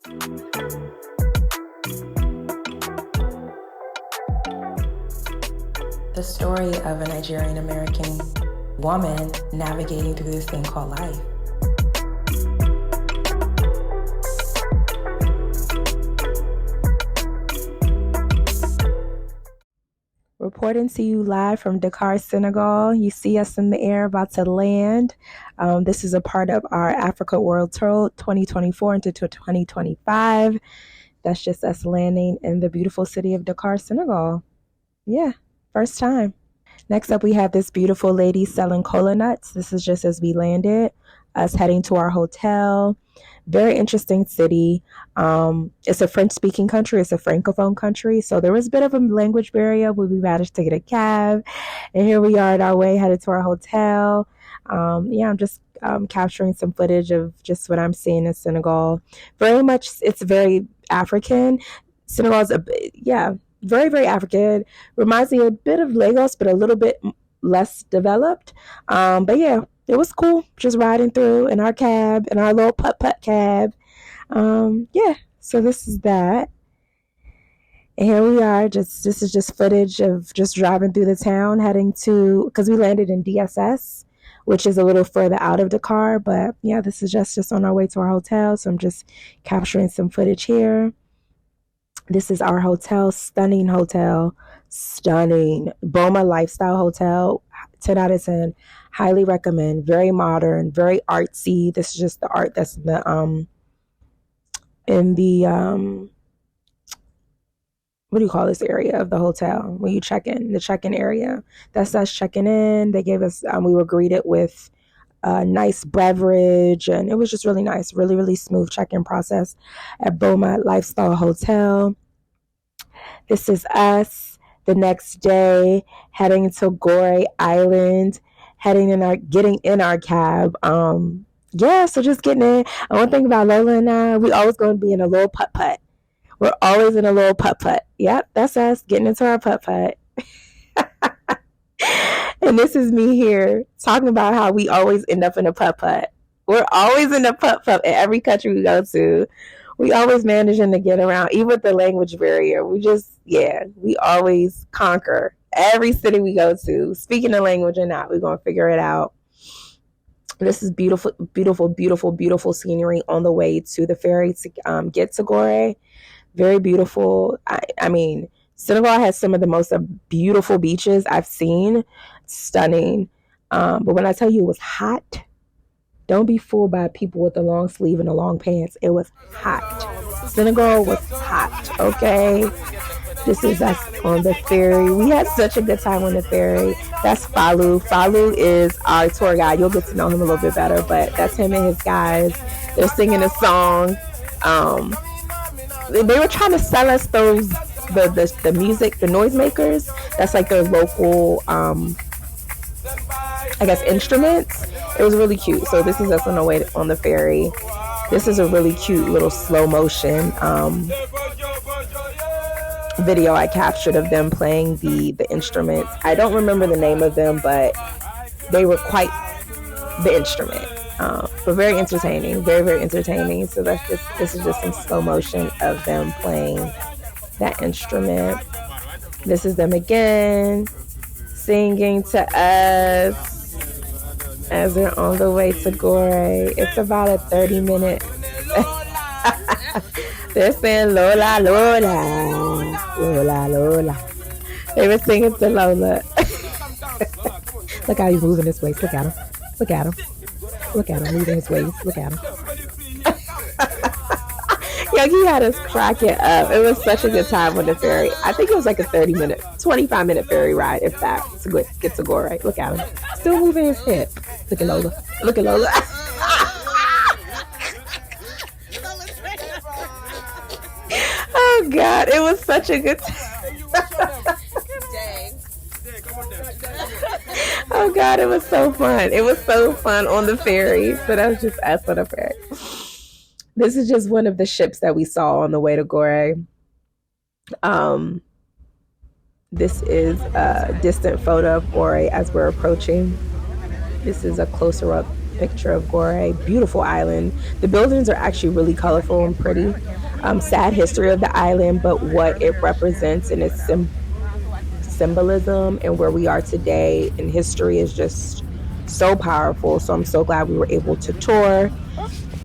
The story of a Nigerian American woman navigating through this thing called life. Reporting to you live from Dakar, Senegal. You see us in the air about to land. This is a part of our Africa World Tour 2024 into 2025. That's just us landing in the beautiful city of Dakar, Senegal. Yeah, first time. Next up, we have this beautiful lady selling cola nuts. This is just as we landed, us heading to our hotel. Very interesting city. It's a French-speaking country. It's a Francophone country. So there was a bit of a language barrier, but we managed to get a cab. And here we are on our way, headed to our hotel. I'm just capturing some footage of just what I'm seeing in Senegal. Very much, it's very African. Senegal's, very, very African. Reminds me a bit of Lagos, but a little bit less developed. But yeah, it was cool just riding through in our cab, in our little putt-putt cab. So this is that. And here we are. This is just footage of just driving through the town, heading to, because we landed in DSS, which is a little further out of Dakar. But yeah, this is just on our way to our hotel. So I'm just capturing some footage here. This is our hotel, stunning hotel, stunning. Boma Lifestyle Hotel, 10 out of 10. Highly recommend. Very modern, very artsy. This is just the art that's in the what do you call this area of the hotel when you check in? The check-in area. That's us checking in. They gave us, we were greeted with a nice beverage, and it was just really nice. Really, really smooth check-in process at Boma Lifestyle Hotel. This is us the next day heading to Goree Island, getting in our cab. So just getting in. One thing about Lola and I, we always going to be in a little putt-putt. We're always in a little putt-putt. Yep, that's us getting into our putt-putt. And this is me here talking about how we always end up in a putt-putt. We're always in a putt-putt in every country we go to. We always managing to get around, even with the language barrier. We always conquer every city we go to. Speaking the language or not, we're going to figure it out. This is beautiful, beautiful, beautiful, beautiful scenery on the way to the ferry to get to Goree. Very beautiful. I mean, Senegal has some of the most beautiful beaches I've seen. Stunning. But when I tell you it was hot, don't be fooled by people with the long sleeve and the long pants. It was hot. Senegal was hot, okay? This is us on the ferry. We had such a good time on the ferry. That's Fallou. Fallou is our tour guide. You'll get to know him a little bit better, but that's him and his guys. They're singing a song. They were trying to sell us the music, the noisemakers. That's like their local, instruments. It was really cute. So this is us on the way on the ferry. This is a really cute little slow motion video I captured of them playing the instruments. I don't remember the name of them, but they were quite the instrument. But very entertaining, very, very entertaining. So this is just some slow motion of them playing that instrument. This is them again singing to us as they're on the way to Goree. It's about a 30-minute. They're saying Lola, Lola, Lola, Lola. They were singing to Lola. Look how he's moving his waist. Look at him. Look at him. Look at him moving his waist. Look at him. Yo, he had us cracking up. It was such a good time on the ferry. I think it was like a 25-minute ferry ride, if that, to get to Goree. Look at him. Still moving his hip. Look at Lola. Look at Lola. Oh, God. It was such a good time. Oh, God. It was so fun. It was so fun on the ferry. So that was just us on the ferry. This is just one of the ships that we saw on the way to Goree. This is a distant photo of Goree as we're approaching. This is a closer up picture of Goree. Beautiful island. The buildings are actually really colorful and pretty. Sad history of the island, but what it represents in its symbolism and where we are today in history is just so powerful. So I'm so glad we were able to tour.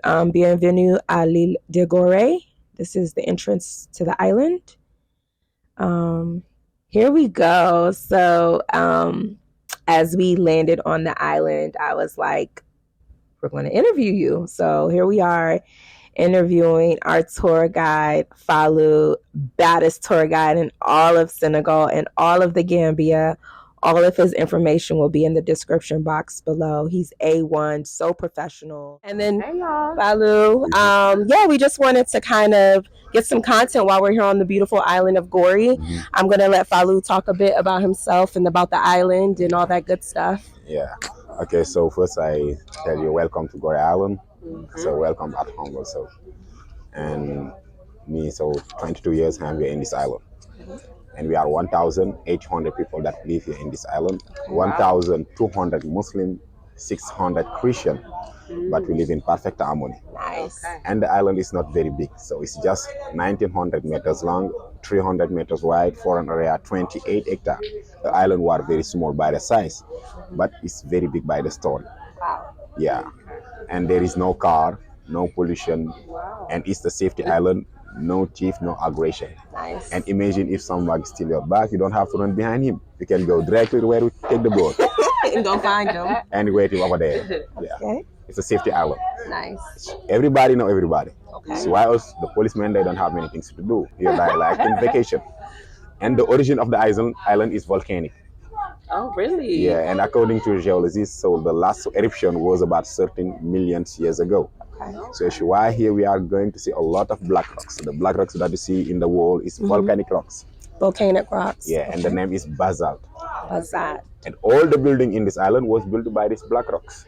Bienvenue à l'île de Goree. This is the entrance to the island. Here we go. So as we landed on the island, I was like, we're going to interview you. So here we are interviewing our tour guide, Fallou, baddest tour guide in all of Senegal and all of the Gambia. All of his information will be in the description box below. He's A1, so professional. And then Fallou, yeah, we just wanted to kind of get some content while we're here on the beautiful island of Goree. I'm going to let Fallou talk a bit about himself and about the island and all that good stuff. Yeah. Okay, so first I tell you welcome to Goree Island. So welcome at home also. And me, so 22 years I'm here in this island. And we are 1,800 people that live here in this island. 1,200 Muslim, 600 Christian, but we live in perfect harmony. Nice. And the island is not very big, so it's just 1,900 meters long, 300 meters wide, for an area 28 hectares. The island was very small by the size, but it's very big by the story. Wow. Yeah, and there is no car, no pollution, and it's the safety island. No thief, no aggression. Nice. And imagine if someone steal your bag, you don't have to run behind him. You can go directly to where we take the boat. And go find him. And wait him over there. Yeah. Okay. It's a safety island. Nice. Everybody know everybody. Okay. So while the policemen, they don't have many things to do. Here they like in vacation. And the origin of the island is volcanic. Oh, really? Yeah, and according to geologists, so the last eruption was about 13 million years ago. Okay. So that's why here we are going to see a lot of black rocks. The black rocks that you see in the wall is volcanic rocks. Volcanic rocks. Yeah, and the name is basalt. Basalt. And all the building in this island was built by these black rocks.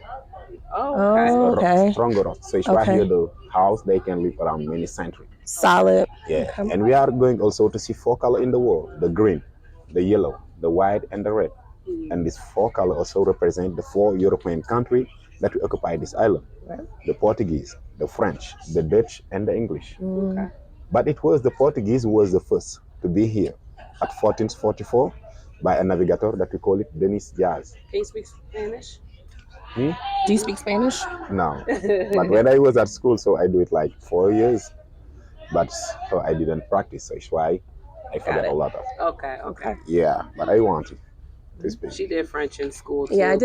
Oh, okay. Stronger rocks. So it's why here the house, they can live around many centuries. Solid. Yeah, and we are going also to see 4 colors in the world: the green, the yellow, the white, and the red. And these 4 colors also represent the 4 European countries that we occupy this island. Right. The Portuguese, the French, the Dutch, and the English. Okay. But it was the Portuguese who was the first to be here at 1444 by a navigator that we call it Denis Diaz. Can you speak Spanish? Do you speak Spanish? No. But when I was at school, so I do it like 4 years. But so I didn't practice, so it's why I forgot a lot of. Okay. Yeah, but I want to. She did French in school too. Yeah, I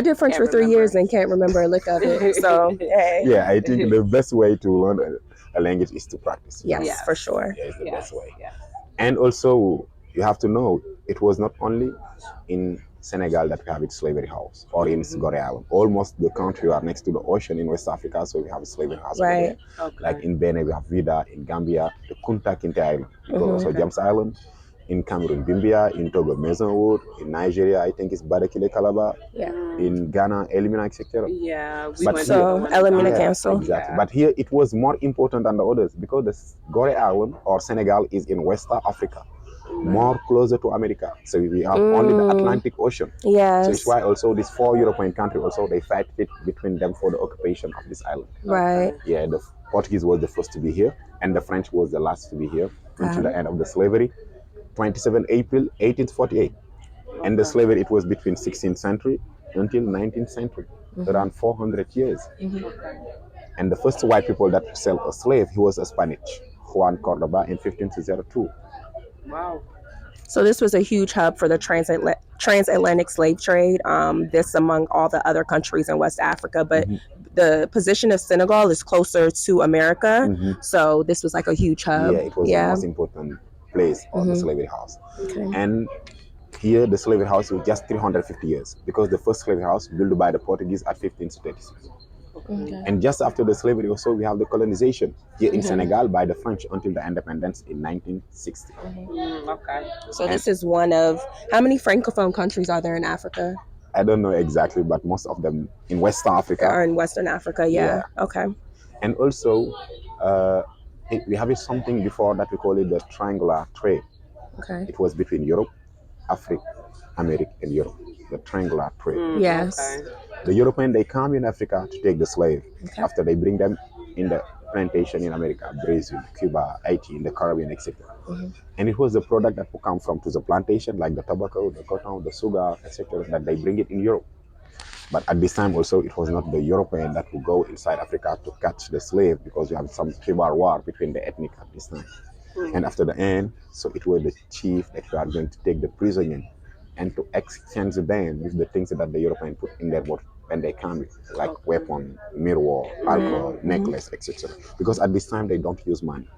did French for 3 years and can't remember a lick of it. So hey. Yeah, I think the best way to learn a language is to practice. Yes, for sure. Yeah, it's the best way. Yeah. And also you have to know it was not only in Senegal that we have its slavery house, or in Goree Island. Almost the country are next to the ocean in West Africa, so we have a slavery house. Right. Okay. Like in Benin, we have Vida. In Gambia, the Kunta Kinte Island. Also James Island. In Cameroon, Bimbia. In Togo, Maisonwood. In Nigeria, I think it's Badakile Calabar. Yeah. In Ghana, Elimina, etc. Yeah. Elimina Council. Exactly. Yeah. But here it was more important than the others because the Goree Island or Senegal is in West Africa. More closer to America, so we have only the Atlantic Ocean. Yes. So it's why also these 4 European countries also they fight it between them for the occupation of this island. Right. Yeah, the Portuguese was the first to be here, and the French was the last to be here until the end of the slavery, 27 April 1848. And the slavery it was between 16th century until 19th century, around 400 years. And the first white people that sell a slave, he was a Spanish, Juan Cordoba, in 1502. Wow. So this was a huge hub for the transatlantic slave trade, this among all the other countries in West Africa. But the position of Senegal is closer to America. So this was like a huge hub. Yeah, it was the most important place of the slavery house. Okay. And here the slavery house was just 350 years because the first slavery house built by the Portuguese at 1536. Okay. And just after the slavery also we have the colonization here in Senegal by the French until the independence in 1960. Okay. So this is one of, how many Francophone countries are there in Africa? I don't know exactly, but most of them in West Africa. Or in Western Africa, yeah. Okay. And also we have something before that we call it the triangular trade. Okay. It was between Europe, Africa, America, and Europe. The triangular trade. Yes. Okay. The European, they come in Africa to take the slave. Okay. After they bring them in the plantation in America, Brazil, Cuba, Haiti, in the Caribbean, etc. And it was the product that will come from to the plantation, like the tobacco, the cotton, the sugar, etc., that they bring it in Europe. But at this time also, it was not the European that would go inside Africa to catch the slave, because you have some tribal war between the ethnic at this time. And after the end, so it was the chief that you are going to take the prisoner and to exchange them with the things that the European put in their boat when they come, like weapon, mirror, alcohol, necklace, etc. Because at this time they don't use money,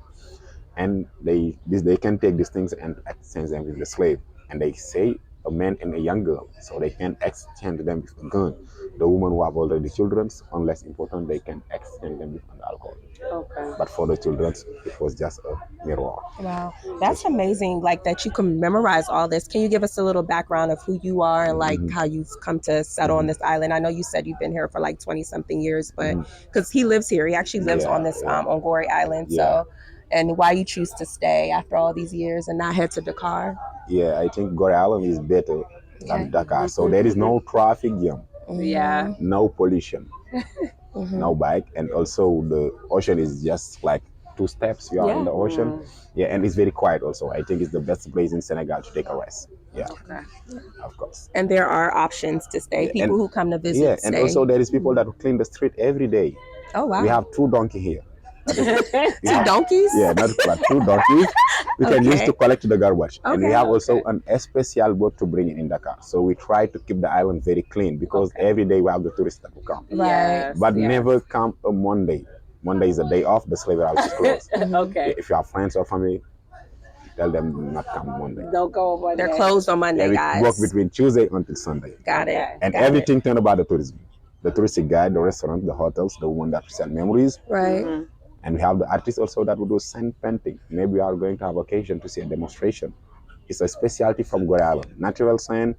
and they can take these things and exchange them with the slave. And they say a man and a young girl, so they can exchange them with a gun. The woman who have already children, unless important, they can exchange them with an alcohol. Okay. But for the children, it was just a mirror. Wow, that's amazing. Like that you can memorize all this. Can you give us a little background of who you are and like how you've come to settle on this island? I know you said you've been here for like 20 something years, but because he lives here, he actually lives on this on Goree Island. So, and why you choose to stay after all these years and not head to Dakar? Yeah, I think Goree Island is better than Dakar. So there is no traffic jam, Yeah. no pollution, no bike, and also the ocean is just like 2 steps. You are in the ocean. Yeah, and it's very quiet also. I think it's the best place in Senegal to take a rest. Yeah, of course. And there are options to stay. People who come to visit. Yeah, stay. and also there is people that will clean the street every day. Oh wow. We have 2 donkeys here. Two donkeys? Yeah, not but 2 donkeys. We can use to collect the garbage. And we have also a special boat to bring it in Dakar. So we try to keep the island very clean, because every day we have the tourists that will come. Right. But never come a Monday. Monday is a day off, the slave house is closed. Okay. If you have friends or family, tell them not come Monday. Don't go on Monday. They're closed on Monday, We guys. work between Tuesday until Sunday. Got it. And Got everything turned about the tourism. The touristic guide, the restaurant, the hotels, the one that sell memories. Right. And we have the artists also that will do sand painting. Maybe we are going to have occasion to see a demonstration. It's a specialty from Goree Island. Natural sand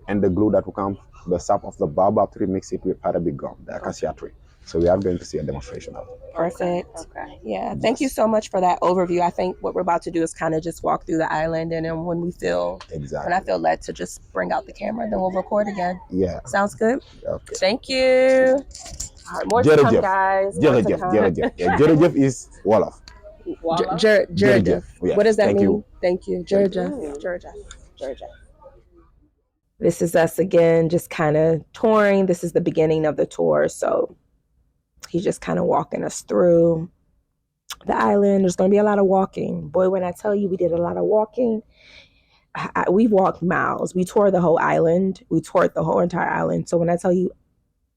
and the glue that will come, the sap of the baobab tree, mix it with Arabic gum, the acacia tree. So we are going to see a demonstration of it. Perfect. Okay. Yeah. Thank you so much for that overview. I think what we're about to do is kind of just walk through the island, and then when I feel led to just bring out the camera, then we'll record again. Yeah. Sounds good? Okay. Thank you. All right, more to come, guys. Jërëjëf is Wolof. Jërëjëf. Yeah. What does that Thank mean? you. Thank you. Jërëjëf. This is us again, just kind of touring. This is the beginning of the tour. So he's just kind of walking us through the island. There's going to be a lot of walking. Boy, when I tell you we did a lot of walking, we walked miles. We toured the whole island. We toured the whole entire island. So when I tell you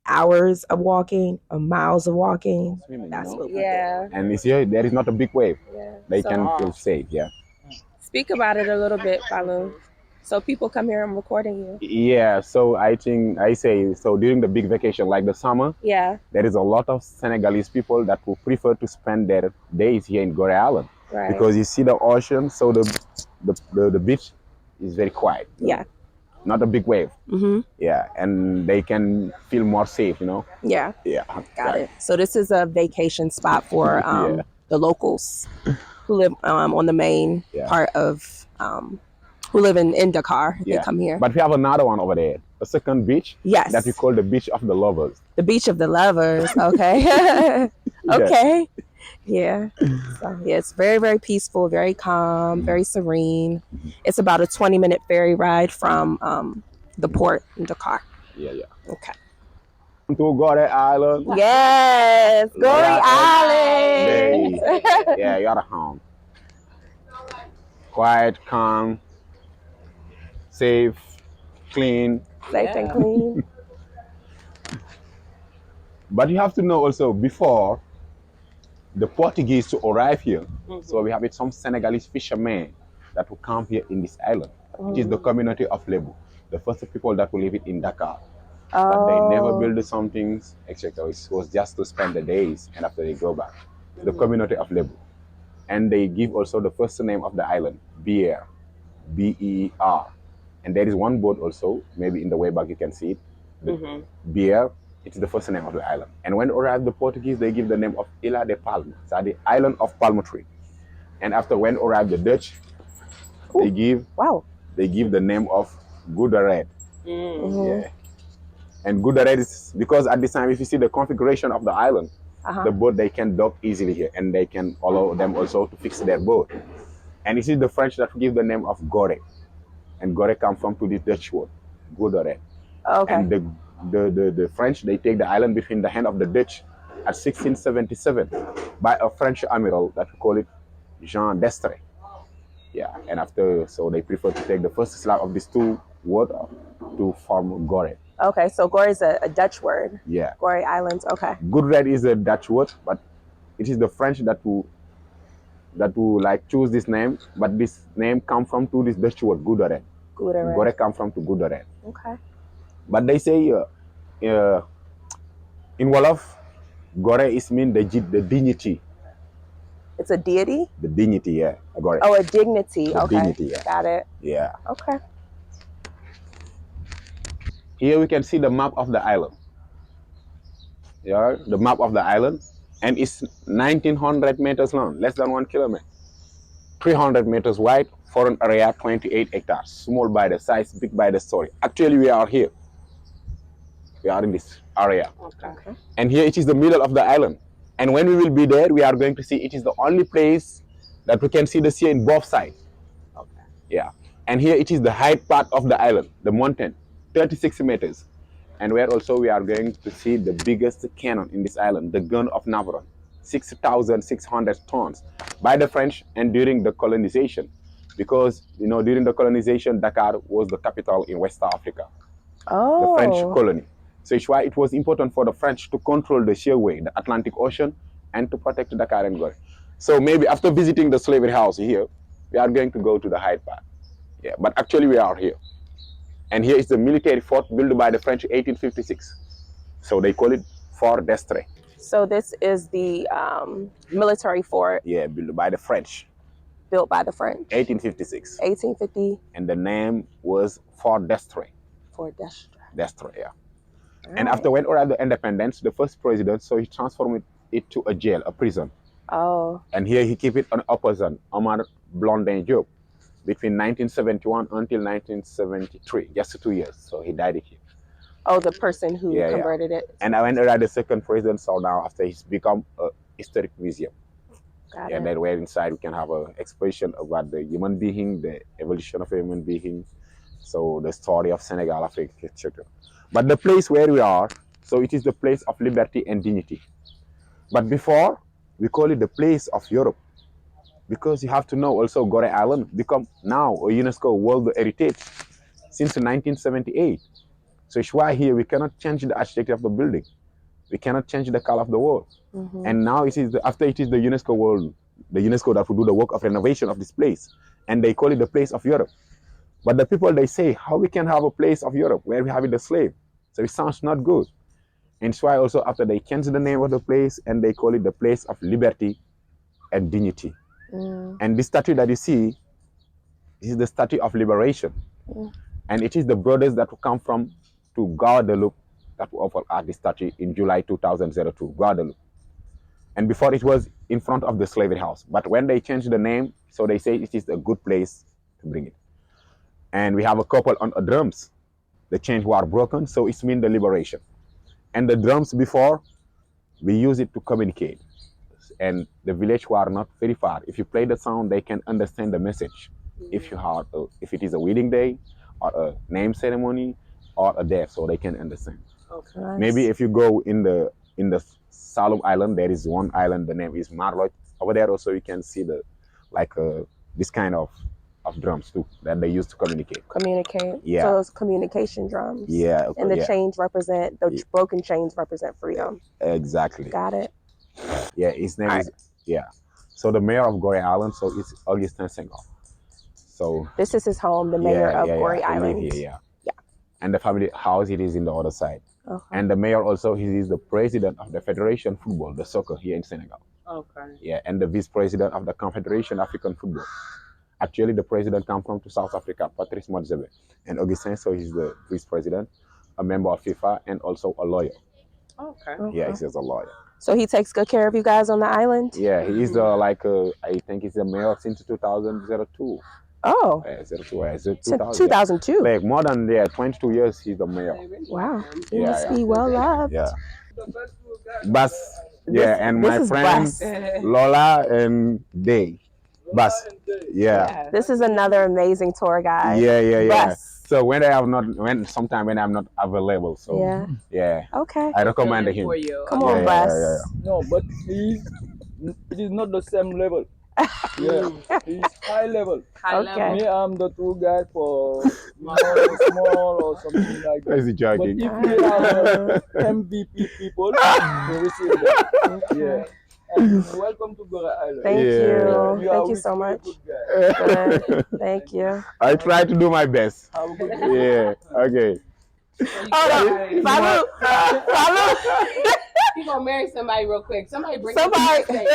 hours of walking or miles of walking, that's what we did. And it's here, there is not a big wave. Yeah. They can feel safe, yeah. Speak about it a little bit, Fallou. So people come here and recording you. Yeah, so I think during the big vacation, like the summer, there is a lot of Senegalese people that will prefer to spend their days here in Goree Island. Right. Because you see the ocean, so the beach is very quiet. Yeah. Not a big wave. Yeah, and they can feel more safe, you know? Yeah. Yeah. Got it. So this is a vacation spot for the locals who live on the main part of, who live in Dakar. They come here. But we have another one over there, a second beach. Yes. That we call the beach of the lovers. The beach of the lovers. Okay. Okay. Yeah. So, yeah, it's very, very peaceful, very calm, very serene. It's about a 20-minute ferry ride from the port in Dakar. Yeah. Okay. To Goree Island. Yes, Goree Island. Yeah, you're at home. Quiet, calm, safe, clean. Safe and clean. But you have to know also, before the Portuguese to arrive here, so we have some Senegalese fishermen that will come here in this island, which is the community of Lebu, the first people that will live it in Dakar. But they never build something, etc. It was just to spend the days, and after they go back. The community of Lebu. And they give also the first name of the island, Beer, B-E-R. And there is one boat also, maybe in the way back you can see it, Beer. It's the first name of the island. And when arrived the Portuguese, they give the name of Ilha de Palma, so the island of palm tree. And after when arrived the Dutch, they give the name of Good Red. Yeah. And Goodare is because at this time, if you see the configuration of the island, the boat they can dock easily here, and they can allow them also to fix their boat. And it is the French that give the name of Goree, and Goree comes from to this Dutch word, Goodare. Okay. And the French they take the island between the hand of the Dutch at 1677 by a French admiral that we call it Jean d'Estre. Yeah, and after so they prefer to take the first slab of these two words to form Goree. Okay, so Goree is a Dutch word. Yeah. Goree Islands. Okay. Good red is a Dutch word, but it is the French that will like choose this name. But this name come from to this Dutch word Goodare. Goodare. Goree come from to Goodare. Okay. But they say in Wolof, Goree is mean the dignity. It's a deity? The dignity, yeah. Goree. Oh, a dignity. The okay. Dignity, yeah. Got it. Yeah. Okay. Here we can see the map of the island. Yeah, the map of the island. And it's 1,900 meters long, less than 1 kilometer. 300 meters wide for an area 28 hectares. Small by the size, big by the story. Actually, we are here. We are in this area. Okay. And here it is the middle of the island. And when we will be there, we are going to see it is the only place that we can see the sea in both sides. Okay. Yeah. And here it is the height part of the island, the mountain, 36 meters. And where also we are going to see the biggest cannon in this island, the gun of Navarone, 6,600 tons by the French and during the colonization. Because, you know, during the colonization, Dakar was the capital in West Africa, the French colony. So it's why it was important for the French to control the shearway, the Atlantic Ocean, and to protect Dakar and Goree. So maybe after visiting the slavery house here, we are going to go to the height part. Yeah, but actually we are here. And here is the military fort built by the French in 1856. So they call it Fort d'Estre. So this is the military fort. Yeah, built by the French. Built by the French. 1856. 1850. And the name was Fort d'Estre. Fort d'Estre. D'Estre, yeah. All and right. after when we had the independence, the first president, so he transformed it to a jail, a prison. Oh. And here he kept it an opposition, Omar Blondin Diop, between 1971 until 1973, just 2 years. So he died here. Oh, the person who converted it. And I went around the second president, so now after he's become a historic museum. Got and then where inside we can have an exposition about the human being, the evolution of a human being, so the story of Senegal, Africa, etc. But the place where we are, so it is the place of liberty and dignity. But before, we call it the place of Europe. Because you have to know also Goree Island become now a UNESCO World Heritage since 1978. So it's why here we cannot change the architecture of the building. We cannot change the color of the wall. Mm-hmm. And now it is after it is the UNESCO World, the UNESCO that will do the work of renovation of this place. And they call it the place of Europe. But the people, they say, how we can have a place of Europe where we have it the slave? So it sounds not good. And so why also after they change the name of the place and they call it the place of liberty and dignity. Mm. And this statue that you see is the statue of liberation. Mm. And it is the brothers that will come from to Guadeloupe that will offer art this statue in July 2002, Guadeloupe. And before it was in front of the slavery house. But when they changed the name, so they say it is a good place to bring it. And we have a couple on drums. The chains were broken, so it means the liberation. And the drums before, we use it to communicate. And the village were not very far. If you play the sound, they can understand the message. If you have, if it is a wedding day, or a name ceremony, or a death, so they can understand. Okay. Nice. Maybe if you go in the Fallou Island, there is one island. The name is Marlotte. Over there also you can see the this kind of drums too that they use to communicate. Communicate. Yeah. So it's communication drums. Yeah. And the chains represent the broken chains represent freedom. Exactly. Got it. Yeah. His name is So the mayor of Goree Island, so it's Augustin Senghor. So this is his home, the mayor of Goree Island. He live here, yeah. And the family house it is in the other side. Okay. And the mayor also he is the president of the Federation Football, the soccer here in Senegal. Okay. Yeah, and the vice president of the Confederation African Football. Actually, the president comes from South Africa, Patrice Motsepe. And Augustin, so he's the vice president, a member of FIFA, and also a lawyer. Okay. Yeah, he's a lawyer. So he takes good care of you guys on the island? Yeah, he is the I think he's the mayor since 2002. Oh, It's 2002. Like more than 22 years, he's the mayor. Wow, he must be well loved. Yeah. Bus. Yeah, and this my is friend Bus. Lola and Day. Bus. Yeah. This is another amazing tour guide. Yeah. Bus. So when sometime when I'm not available, so yeah. Okay. I recommend him. Come on, Bus. No, but it is not the same level. Yeah, he's high level. Okay. Me, I'm the tour guide for small or something like that. Is he joking? But if we have MVP people, we receive them. Yeah. And welcome to Goree Island. Thank you. Thank you are so much. good guy. Good. Thank you. I try to do my best. Have a good day. Yeah. Okay. Fallou. Fallou. He gonna marry somebody real quick. Somebody bring Somebody. him.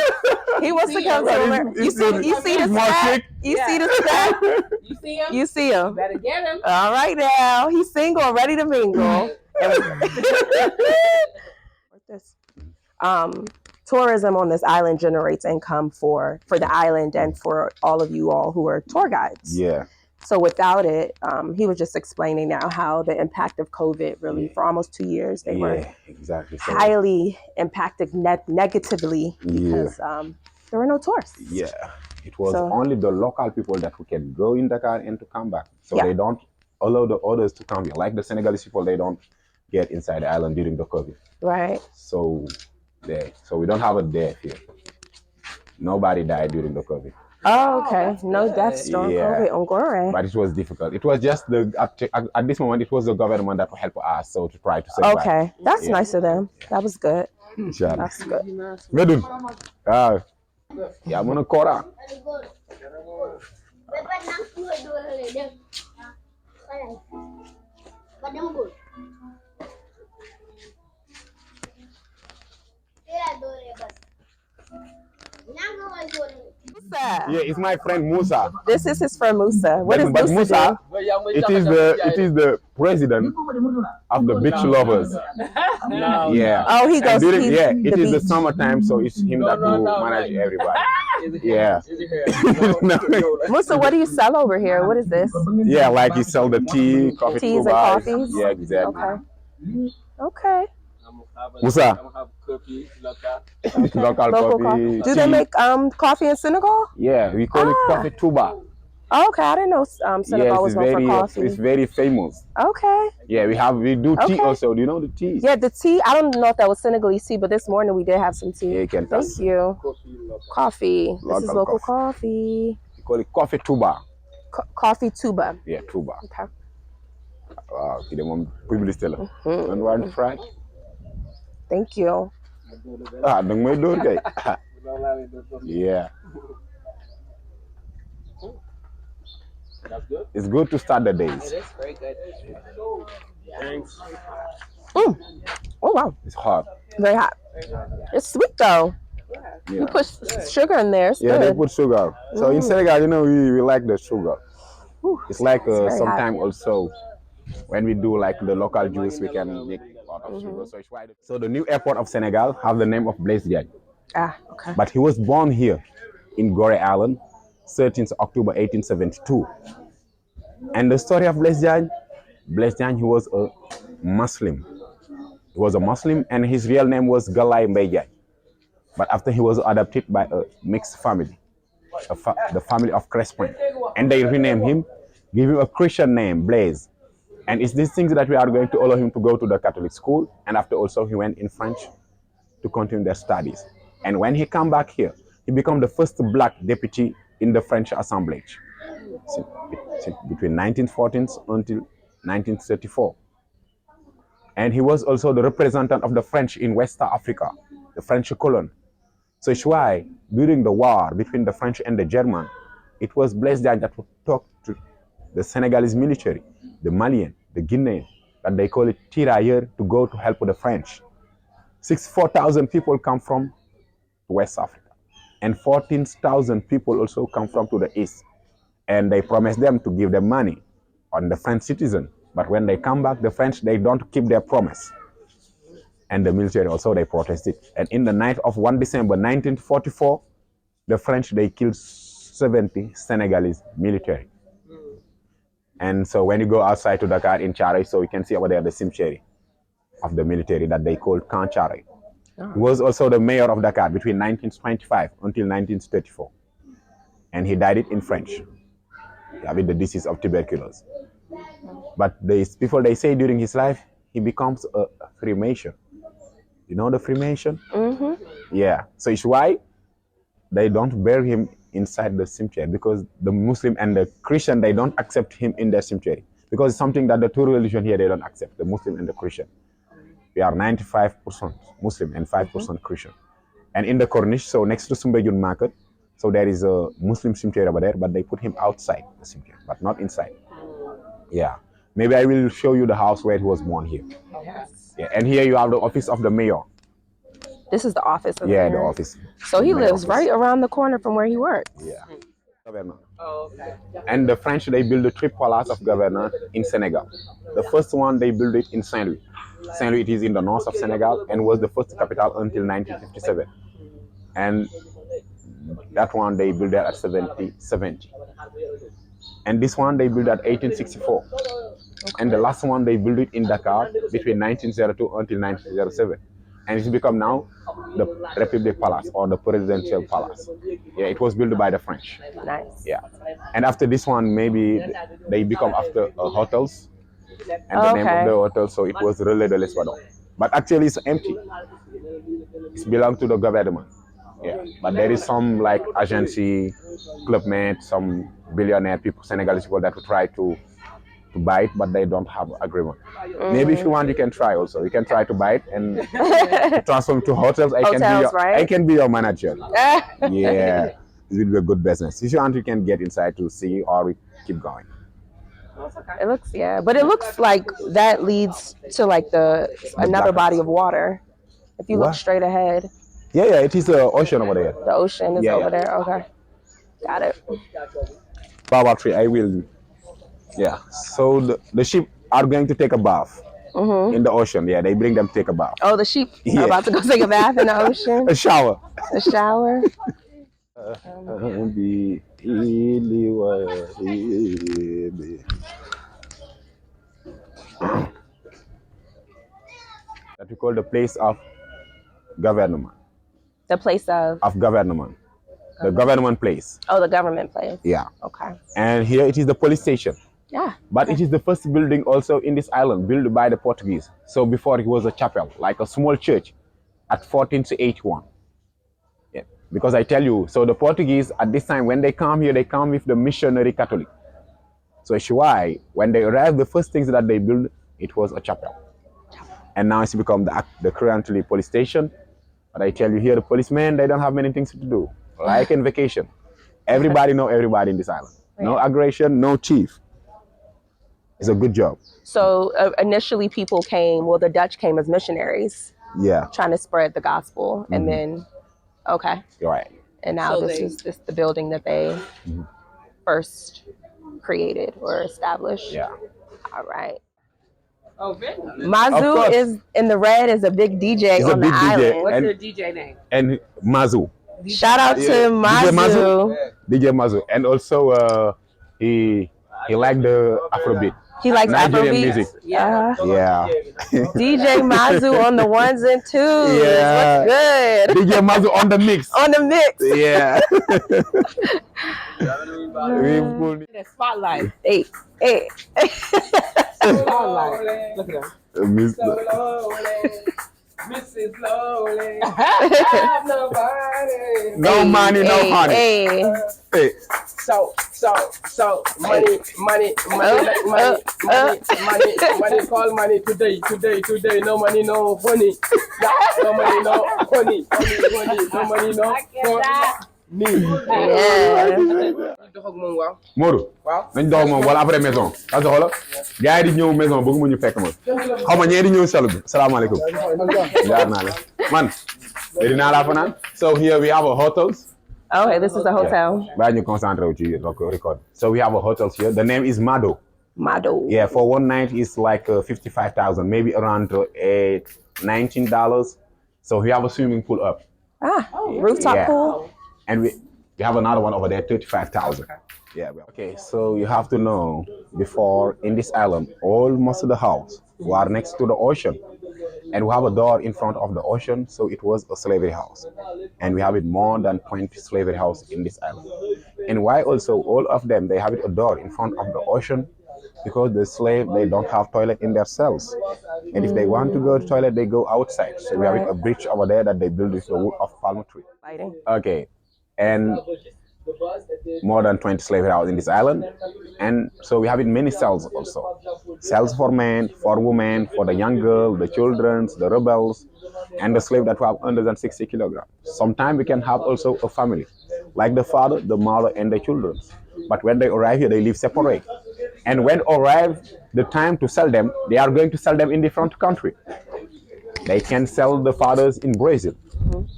He wants to come to America. You see the stat? You see the stat? You see him? You see him. Better get him. All right now. He's single and ready to mingle. This. Tourism on this island generates income for the island and for all of you all who are tour guides. Yeah. So without it, he was just explaining now how the impact of COVID really for almost 2 years, they were exactly. highly impacted negatively because there were no tourists. Yeah. It was only the local people that who can go in Dakar and to come back. So they don't allow the others to come here. Like the Senegalese people, they don't get inside the island during the COVID. Right. So we don't have a death here. Nobody died during the COVID. Oh, okay. No deaths during COVID on Goree. But it was difficult. It was just at this moment, it was the government that helped us so to try to survive. Okay. That's nice of them. That was good. Inshallah. That's good. Medun. Yeah, I'm gonna Kora. Yeah, it's my friend Musa. This is his friend Musa. What is But Musa do? it is the president of the beach lovers. Yeah. Oh, he goes. It is the summertime, so it's him that will manage everybody. Yeah. Musa, what do you sell over here? What is this? Yeah, like he sell the tea, coffee, teas and coffees. Yeah, exactly. Okay. Okay. Musa. Local coffee. Do they make coffee in Senegal? Yeah, we call it coffee tuba. Okay, I didn't know Senegal was known for coffee. It's very famous. Okay. Yeah, we do tea also. Do you know the tea? Yeah, the tea. I don't know if that was Senegalese tea, but this morning we did have some tea. Yeah, you can Thank you. Coffee. This is local coffee. We call it coffee tuba. Coffee tuba. Yeah, tuba. Okay. Wow, you don't publicity. And want to try? Thank you. Don't make door guy. Yeah. That's good. It's good to start the days. It is very good. Thanks. Oh wow. It's hot. Very hot. It's sweet though. Yeah. You put sugar in there. It's Yeah, good. they put sugar. So in Senegal, we like the sugar. It's like sometimes also when we do like the local juice, we can make a lot of sugar. So it's why. So the new airport of Senegal have the name of Blaise Diagne. Okay. But he was born here in Goree Island, 13th October 1872. And the story of Blaise Diagne, he was a Muslim. He was a Muslim and his real name was Galay Mbaye Diagne. But after he was adopted by a mixed family, the family of Crespin. And they renamed him, give him a Christian name, Blaise. And it's these things that we are going to allow him to go to the Catholic school. And after also he went in French to continue their studies. And when he come back here, he became the first black deputy in the French assemblage between 1914 until 1934. And he was also the representative of the French in West Africa, the French colony. So it's why during the war between the French and the German, it was Blaise Diagne that would talk to the Senegalese military, the Malian, the Guinean, that they call it tirailleurs, to go to help the French. 64,000 people come from West Africa, and 14,000 people also come from to the east. And they promised them to give them money on the French citizen. But when they come back, the French, they don't keep their promise. And the military also, they protested. And in the night of 1 December 1944, the French, they killed 70 Senegalese military. And so when you go outside to Dakar in Chare, so you can see over there the cemetery of the military that they called Camp Chare. He was also the mayor of Dakar between 1925 until 1934. And he died in French, with the disease of tuberculosis. But people, they say during his life, he becomes a Freemason. You know the Freemason? Yeah. So it's why they don't bury him inside the cemetery, because the Muslim and the Christian, they don't accept him in their cemetery, because it's something that the two religion here, they don't accept, the Muslim and the Christian. We are 95% Muslim and 5% Christian. And in the Corniche, so next to Soumbédioune market, so there is a Muslim cemetery over there, but they put him outside the cemetery, but not inside. Yeah. Maybe I will show you the house where he was born here. Yes. Yeah. And here you have the office of the mayor. This is the office of Yeah, the the mayor. office. So he The lives office. right around the corner from where he works. Yeah. Governor. Oh, okay. And the French, they built the three palace of governor in Senegal. The first one, they built it in Saint-Louis. Saint-Louis, it is in the north of Senegal and was the first capital until 1957. And that one, they built it at 70. And this one, they built at 1864. And the last one, they built it in Dakar between 1902 until 1907. And it's become now the Republic Palace or the Presidential Palace. Yeah, it was built by the French. Nice. Yeah. And after this one, maybe they become after hotels. And the name of the hotel, so it was Relais de l'Espadon. But actually it's empty. It belongs to the government. Yeah. But there is some like agency, Club Med, some billionaire people, Senegalese people that will try to buy it, but they don't have agreement. Maybe if you want, you can try also. You can try to buy it and transform to hotels. I can be your manager. Yeah, it will be a good business. If you want, you can get inside to see, or we keep going. It looks, but it looks like that leads to like another body of water. If you look straight ahead. Yeah, it is the ocean over there. The ocean is over there. Okay, got it. Baobab tree, I will. Yeah, so the sheep are going to take a bath in the ocean. Yeah, they bring them to take a bath. Oh, the sheep are about to go take a bath in the ocean? A shower. A shower? That we call the place of government. The place of government. The government place. Oh, the government place. Yeah. Okay. And here it is the police station. Yeah. But it is the first building also in this island, built by the Portuguese. So before it was a chapel, like a small church at 1481. Yeah. Because I tell you, so the Portuguese at this time, when they come here, they come with the missionary Catholic. So it's why when they arrived, the first things that they built, it was a chapel. And now it's become the currently police station. But I tell you here, the policemen, they don't have many things to do. Like in vacation. Everybody know everybody in this island. No aggression, no chief. It's a good job. So initially people came, the Dutch came as missionaries. Yeah. Trying to spread the gospel. And then, okay. You're right. And now this is the building that they first created or established. Yeah. All right. Oh, really? Mazu is in the red, is a big DJ on the island. What's your DJ name? And Mazu. Shout out to Mazu. DJ Mazu. And also he liked the Afrobeat. He likes Nigerian Afrobeat music. Yeah. Yeah. DJ Mazu on the ones and twos. Yeah. What's good? DJ Mazu on the mix. On the mix. Yeah. The spotlight. Hey. Spotlight. Look at him. Mrs. Lowly. Have nobody. No money, no honey. Hey. So, money, call money today. No money, no honey. No money, no honey. No money, no honey. Modou nañ dox moom wala après maison parce que xoolal gars yi di ñëw maison bëgg mu ñu fekk ma xaw ma ñee di ñëw salu bi salaamaaleykum jaar naa la man léegi naa laa fa naan. So here we have a hotels. Okay, this is a hotel. Baa ñu concentré wu ci record. So we have a hotels here. The name is Mado. Yeah, for one night it's like 55,000, maybe around $19. So we have a swimming pool up. Rooftop pool. And We have another one over there, 35,000. Yeah. Okay, so you have to know, before in this island, almost the house were next to the ocean. And we have a door in front of the ocean, so it was a slavery house. And we have it more than 20 slavery houses in this island. And why also all of them, they have it a door in front of the ocean? Because the slave, they don't have toilet in their cells. And if they want to go to toilet, they go outside. So we have a bridge over there that they build with the wood of palm tree. Okay. And more than 20 slavery houses in this island. And so we have in many cells also. Cells for men, for women, for the young girl, the children, the rebels, and the slave that have under than 60 kilograms. Sometimes we can have also a family, like the father, the mother, and the children. But when they arrive here, they live separate. And when arrive the time to sell them, they are going to sell them in different country. They can sell the fathers in Brazil,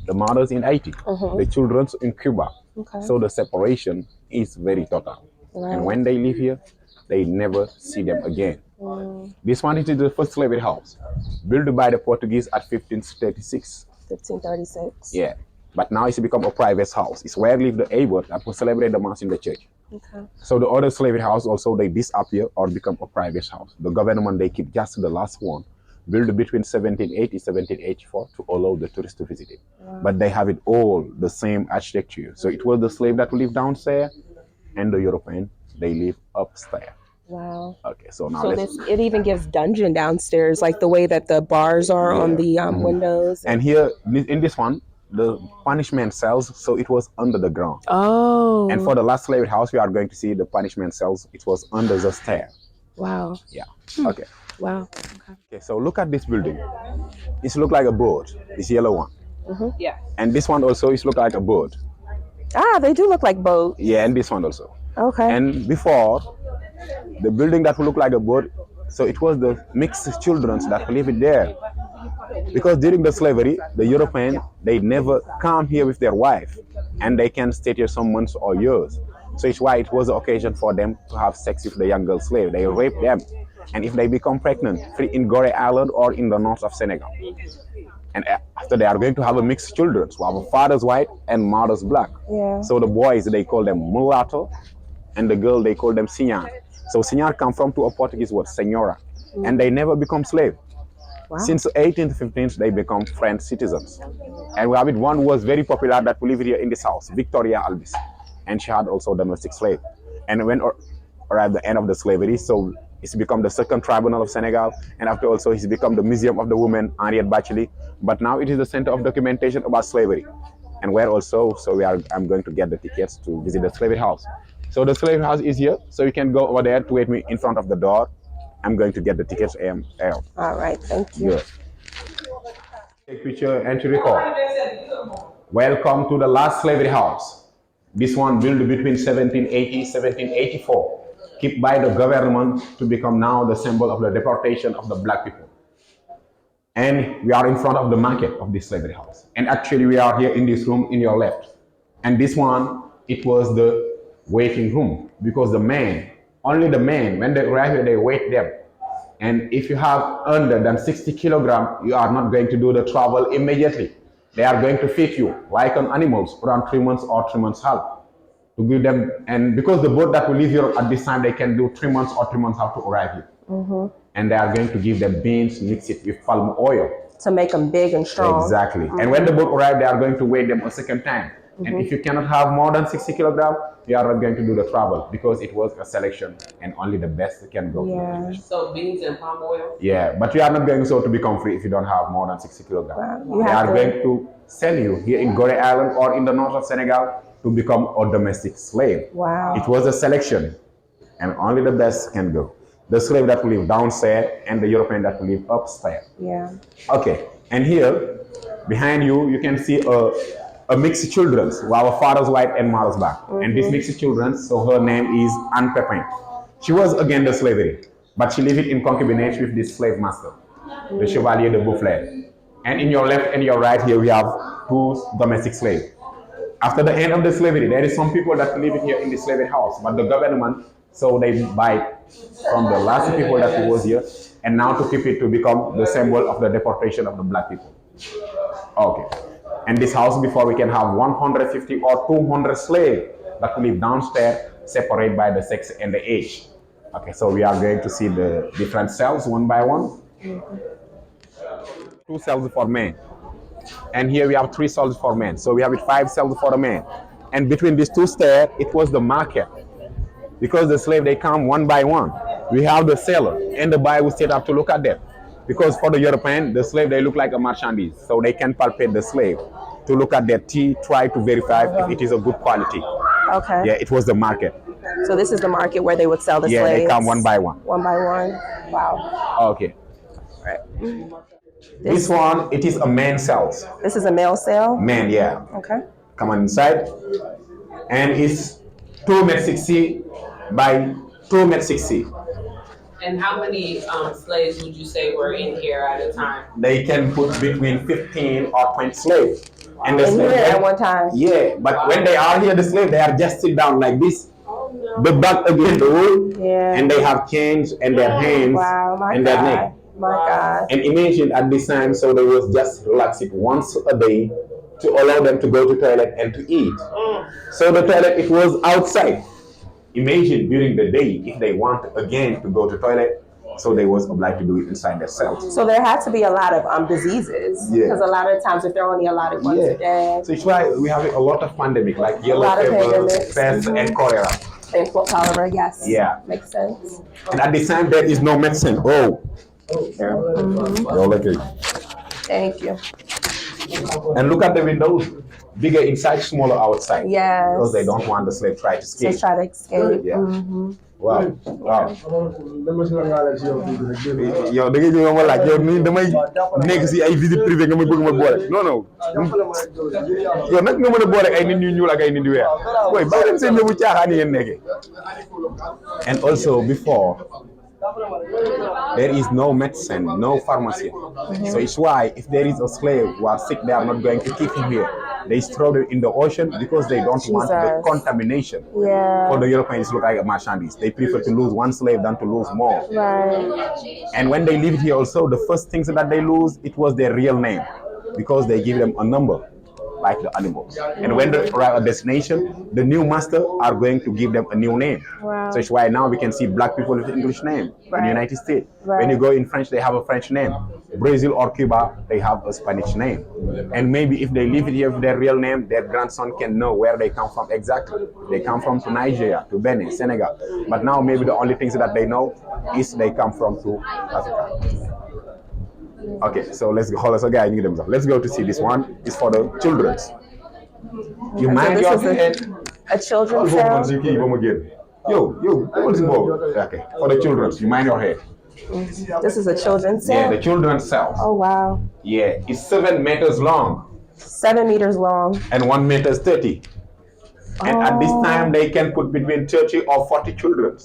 the mothers in Haiti, the children in Cuba. So the separation is very total. And when they live here, they never see them again. This one is the first slavery house, built by the Portuguese at 1536. 1536. Yeah. But now it's become a private house. It's where live the able that will celebrate the mass in the church. Okay. So the other slavery house also, they disappear or become a private house. The government, they keep just the last one, built between 1780 1784 to allow the tourists to visit it. But they have it all the same architecture. So it was the slave that live downstairs, and the European, they live upstairs. Wow. Okay, so now So it even gives dungeon downstairs, like the way that the bars are on the windows. And here in this one, the punishment cells, so it was under the ground. Oh. And for the last slavery house, we are going to see the punishment cells. It was under the stair. Wow. Yeah. Okay. Wow. Okay, so look at this building. It looks like a boat, this yellow one. Yeah. And this one also, it looks like a boat. Ah, they do look like boats. Yeah, and this one also. Okay. And before, the building that would look like a boat, so it was the mixed children that live there. Because during the slavery, the European, they never come here with their wife, and they can stay here some months or years. So it's why it was the occasion for them to have sex with the young girl slave. They rape them, and if they become pregnant, free in Goree Island or in the north of Senegal. And after they are going to have a mixed children, so have a father's white and mother's black. Yeah. So the boys, they call them mulatto, and the girl, they call them senor. So senor come from to a Portuguese word, senora, and they never become slave. Wow. Since the 18th, 15th, they become French citizens. And we have it, one was very popular that we live here in this house, Victoria Albis. And she had also domestic slave. And when arrived the end of the slavery, so it's become the second tribunal of Senegal. And after also, it's become the Museum of the Women, Henriette Bachelet. But now it is the center of documentation about slavery. And where also, so I'm going to get the tickets to visit the slavery house. So the slavery house is here. So you can go over there to wait me in front of the door. I'm going to get the tickets. All right, thank you. Good. Take picture and to record. Welcome to the last slavery house. This one built between 1780 1784, kept by the government to become now the symbol of the deportation of the black people. And we are in front of the market of this slavery house. And actually we are here in this room in your left. And this one, it was the waiting room, because the men, only the men, when they arrive here, they wait them. And if you have under than 60 kilograms, you are not going to do the travel immediately. They are going to feed you like an animals around 3 months or 3 months half to give them. And because the boat that will leave Europe at this time, they can do 3 months or 3 months half to arrive here. And they are going to give them beans, mix it with palm oil. To make them big and strong. Exactly. And when the boat arrives, they are going to weigh them a second time. And if you cannot have more than 60 kilograms, you are not going to do the travel, because it was a selection and only the best can go. Yeah. So beans and palm oil? Yeah, but you are not going so to become free if you don't have more than 60 kilograms. Wow. They are going to sell you here in Goree Island or in the north of Senegal to become a domestic slave. Wow. It was a selection, and only the best can go. The slave that will live downstairs and the European that will live upstairs. Yeah. Okay, and here behind you, you can see a mixed children, who have a father's white and mother's black. And this mixed children, so her name is Anne Pepin. She was against the slavery, but she lived in concubinage with this slave master, the Chevalier de Boufflers. And in your left and your right here, we have 2 domestic slaves. After the end of the slavery, there is some people that live here in the slavery house, but the government, so they buy from the last people that was here, and now to keep it to become the symbol of the deportation of the black people. Okay. And this house before we can have 150 or 200 slaves that live downstairs, separate by the sex and the age. Okay, so we are going to see the different cells one by one. 2 cells for men. And here we have 3 cells for men. So we have 5 cells for a man. And between these 2 stairs, it was the market. Because the slave, they come one by one. We have the seller and the buyer will set up to look at them. Because for the European, the slave, they look like a merchandise. So they can palpate the slave to look at their teeth, try to verify if it is a good quality. Okay. Yeah, it was the market. So this is the market where they would sell the slaves? Yeah, they come one by one. One by one. Wow. Okay. Right. This one, it is a man cells. This is a male cell? Man, yeah. Okay. Come on inside. And it's 2.60 by 2.60. And how many slaves would you say were in here at a time? They can put between 15 or 20 slaves. And the slave, at one time? Yeah, but when they are here, the slave, they are just sit down like this. The back against the wall. Yeah. And they have chains in their hands and their neck. My God. And imagine at this time, so they was just relaxing once a day to allow them to go to toilet and to eat. So the toilet, it was outside. Imagine during the day, if they want again to go to toilet, so they was obliged to do it inside themselves. So there had to be a lot of diseases. Yeah. Because a lot of times if they're only allotted once a day. So it's why we have a lot of pandemic, like yellow fever, pest, and cholera. And cholera, yes. Yeah. Makes sense. And at this time, there is no medicine. Oh. You're lucky. Thank you. And look at the windows. Bigger inside, smaller outside. Yes. Because they don't want the slave try to escape. To try to escape. Yeah. Wow. Wow. Yow da ngay ñëw ma laaj yow nii damay nekk si ay visite privée nga ma bëgg ma boole. Non non. Yow nag nga mën a boole ay nit ñu ñuul ak ay nit yu weex. Boy, bàyyi leen seen ñëwu caaxaan yi ngeen nekkee. And also before, there is no medicine, no pharmacy. So it's why if there is a slave who are sick, they are not going to keep him here. They throw them in the ocean because they don't want the contamination. Yeah. For the Europeans, look like a merchandise. They prefer to lose one slave than to lose more. Right. And when they lived here also, the first things that they lose, it was their real name because they give them a number. Like the animals. And when they arrive at destination, the new master are going to give them a new name. Wow. So it's why now we can see black people with English name in the United States. Right. When you go in French, they have a French name. Brazil or Cuba, they have a Spanish name. And maybe if they live here with their real name, their grandson can know where they come from exactly. They come from to Nigeria, to Benin, Senegal. But now maybe the only things that they know is they come from to Africa. Okay, so let's go. Let's go to see this one. It's for the children's. You So mind this your is head? a children's cell? Okay, for the children's. You mind your head. This is a children's cell? Yeah, the children's cell. Oh, wow. Yeah, it's 7 meters long. 7 meters long. And 1 meter 30. And at this time, they can put between 30 or 40 children.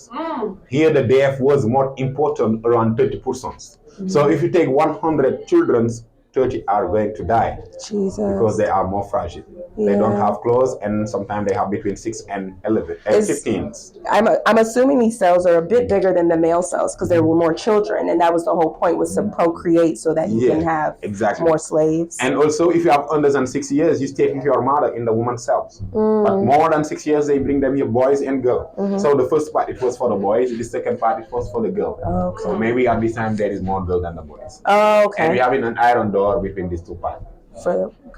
Here, the death was more important, around 30%. So if you take 100 children, 30 are going to die. Jesus. Because they are more fragile. Yeah. They don't have clothes, and sometimes they have between 6 and 11, 15. I'm assuming these cells are a bit bigger than the male cells because there were more children, and that was the whole point, was to procreate so that you can have more slaves. And also, if you have under than 6 years, you stay with your mother in the woman's cells. But more than 6 years, they bring them here, boys and girls. So the first part, it was for the boys. The second part, it was for the girl. Okay. So maybe at this time, there is more girl than the boys. Oh, okay. And we have an iron door between these 2 parts.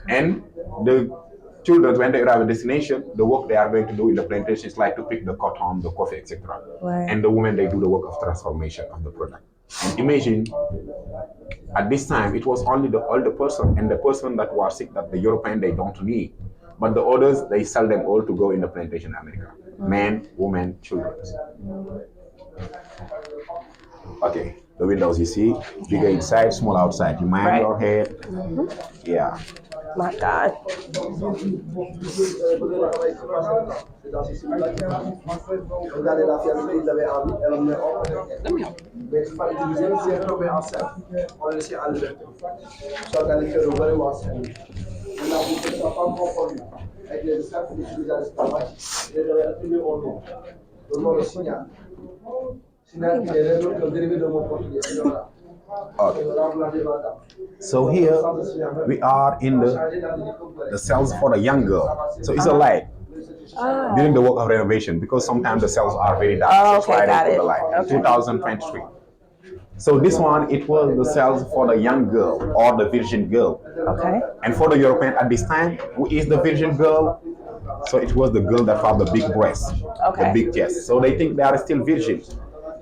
And the children, when they arrive at destination, the work they are going to do in the plantation is like to pick the cotton, the coffee, etc. Right. And the women, they do the work of transformation of the product. And imagine, at this time, it was only the older person and the person that was sick that the European, they don't need. But the others, they sell them all to go in the plantation in America. Men, women, children. Okay, the windows you see, bigger inside, small outside. You mind your head? Yeah. My God. Okay. So here we are in the cells for the young girl. So it's a light during the work of renovation because sometimes the cells are very dark. Oh, so okay, that's why got they put it. the light. Okay. 2023. So this one, it was the cells for the young girl or the virgin girl. Okay. And for the European at this time, who is the virgin girl? So it was the girl that had the big breast, Okay. the big chest. So they think they are still virgin.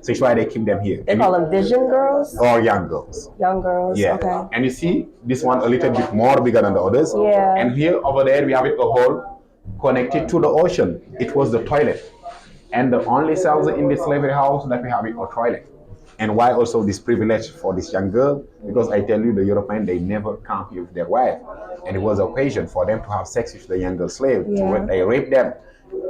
So it's why they keep them here. They call them vision girls? Or young girls. Young girls, Yeah. okay. And you see, this one a little bit more bigger than the others. Yeah. And here, over there, we have it a hole connected to the ocean. It was the toilet. And the only cells in this slavery house that we have it a toilet. And why also this privilege for this young girl? Because I tell you, the European, they never come here with their wife. And it was an occasion for them to have sex with the younger slave. Yeah. When they rape them.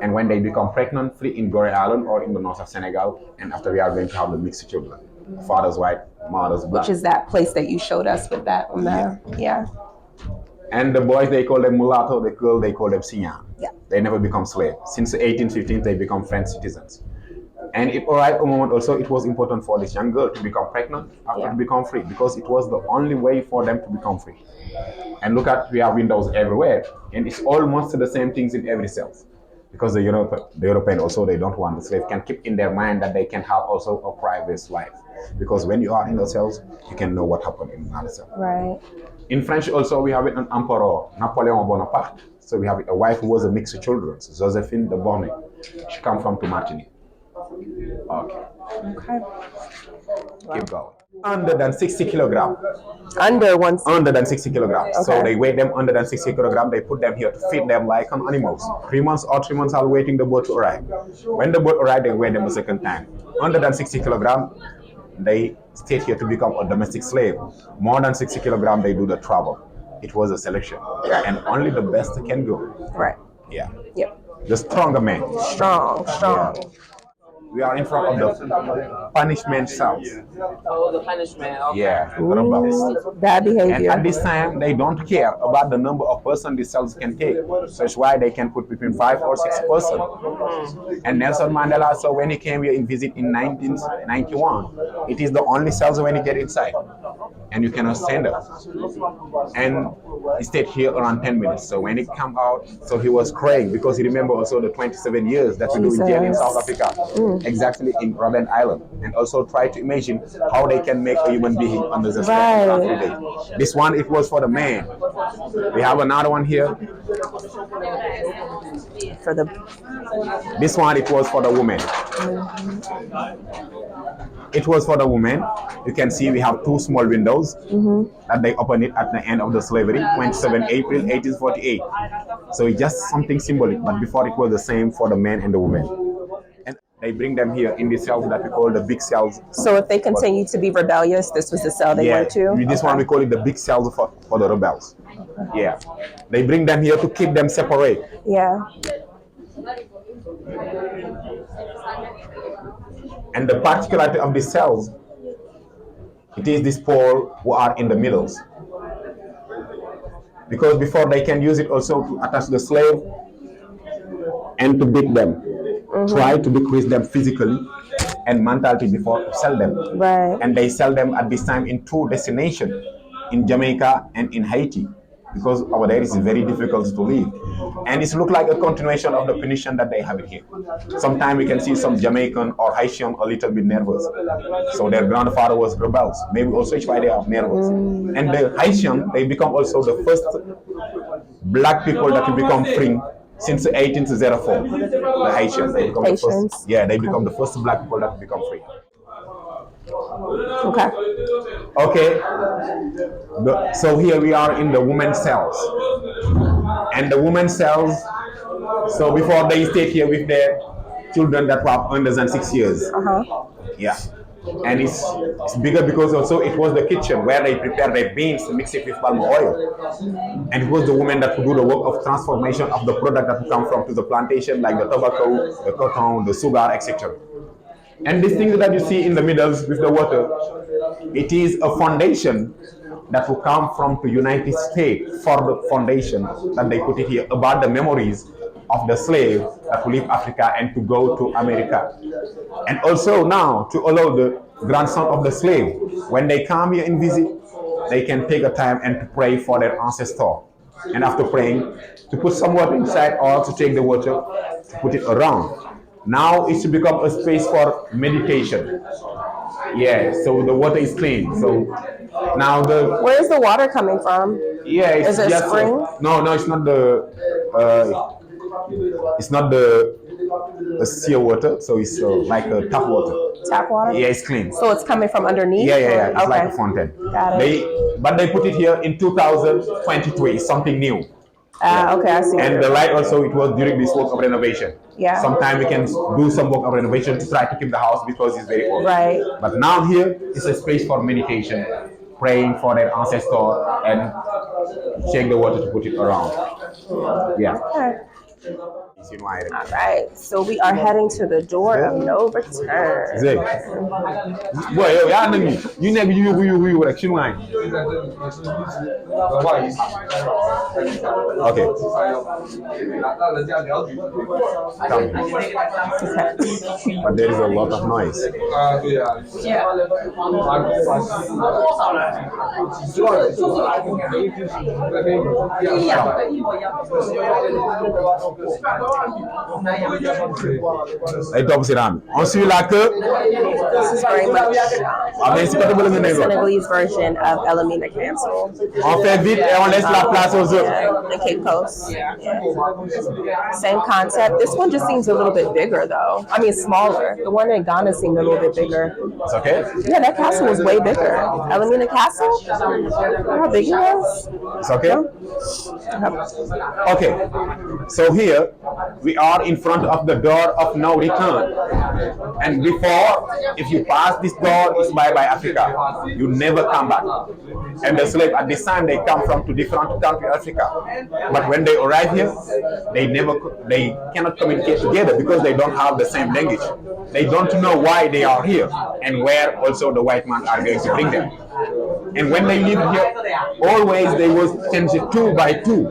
And when they become pregnant, free in Goree Island or in the north of Senegal, and after we are going to have the mixed children. Father's white, mother's black. Which is that place that you showed us with that on the, yeah. And the boys, they call them mulatto, the girl, they call them signan. Yeah. They never become slaves. Since the 1815, they become French citizens. And it arrived a moment also, it was important for this young girl to become pregnant after to become free, because it was the only way for them to become free. And look at, we have windows everywhere, and it's almost the same things in every cell. Because the European also, they don't want the slave can keep in their mind that they can have also a private life. Because when you are in the cells, you can know what happened in another cell. Right. In French also, we have it an emperor, Napoleon Bonaparte. So we have it a wife who was a mixed children, Josephine de Borne. She come from Martinique. Okay. Okay. Keep going. Under than 60 kilograms. Under than 60 kilograms. Okay. So they weigh them under than 60 kilograms. They put them here to feed them like on animals. 3 months are waiting the boat to arrive. When the boat arrives, they weigh them a second time. Under than 60 kilograms, they stay here to become a domestic slave. More than 60 kilograms, they do the travel. It was a selection. And only the best can go. Right. Yeah. Yep. The stronger man. Strong. Yeah. We are in front of the punishment cells. Oh, the punishment. Okay. Yeah. Ooh, bad behavior. And at this time, they don't care about the number of persons these cells can take. So it's why they can put between 5 or 6 persons. And Nelson Mandela, so when he came here in visit in 1991, it is the only cells when he get inside. And you cannot stand up. And he stayed here around 10 minutes. So when he come out, so he was crying because he remember also the 27 years that we do in jail in South Africa. Exactly in Robben Island. And also try to imagine how they can make a human being under the slave every day. This one, it was for the man. We have another one here. This one, it was for the woman. It was for the woman. You can see we have 2 small windows that they open it at the end of the slavery, 27 April 1848. So it's just something symbolic, but before it was the same for the men and the women. And they bring them here in the cells that we call the big cells. So if they continue to be rebellious, this was the cell they went to? This one we call it the big cells for the rebels. Yeah. They bring them here to keep them separate. Yeah. And the particularity of the cells, it is these pole who are in the middles. Because before they can use it also to attach the slave and to beat them. Try to decrease them physically and mentally before to sell them. Right. And they sell them at this time in 2 destinations, in Jamaica and in Haiti. Because over there it's very difficult to live. And it looks like a continuation of the punition that they have it here. Sometimes we can see some Jamaican or Haitian a little bit nervous. So their grandfather was rebels. Maybe also it's why they are nervous. And the Haitian, they become also the first black people that will become free since 1804. The Haitians, they become the first. Yeah, they become the first black people that become free. Okay. Okay. So here we are in the women's cells. And the women's cells, so before they stayed here with their children that were under than 6 years. Yeah. And it's bigger because also it was the kitchen where they prepare their beans, mix it with palm oil. And it was the women that would do the work of transformation of the product that would come from to the plantation, like the tobacco, the cotton, the sugar, etc. And these things that you see in the middles with the water, it is a foundation that will come from the United States for the foundation that they put it here about the memories of the slave that leave Africa and to go to America. And also now to allow the grandson of the slave, when they come here and visit, they can take a time and to pray for their ancestor. And after praying, to put some water inside or to take the water, to put it around. Now it's become a space for meditation. Yeah, so the water is clean. So now the... Where's the water coming from? Yeah, it's is it just spring? No, it's not the sea water, so it's like a tap water. Tap water? Yeah, it's clean. So it's coming from underneath? Yeah. It's okay. like a fountain. Got it. But they put it here in 2023. It's something new. Okay, I see. And the light also, it was during this work of renovation. Yeah. Sometimes we can do some work of renovation to try to keep the house because it's very old. Right. But now here is a space for meditation, praying for their ancestor and check the water to put it around. Yeah. Okay. All right, so we are heading to the door of no return. Zé. Boy, yo, y'all know me. You never you like she line. Okay. Come. But there is a lot of noise. On suit la queue. This is very much the Senegalese version of Elamina Cancel. On fait vite et on laisse la place aux autres. The Cape Coast. Yeah. Same concept. This one just seems a little bit bigger though. I mean smaller. The one in Ghana seemed a little bit bigger. It's okay? Yeah, that castle was way bigger. Elamina Castle? How big it was? It's okay? Okay. So here we are in front of the door of no return. And before, if you pass this door, it's bye-bye Africa. You never come back. And the slave at this time, they come from two different countries, Africa. But when they arrive here, they cannot communicate together because they don't have the same language. They don't know why they are here and where also the white man are going to bring them. And when they live here, always they will change it 2 by 2.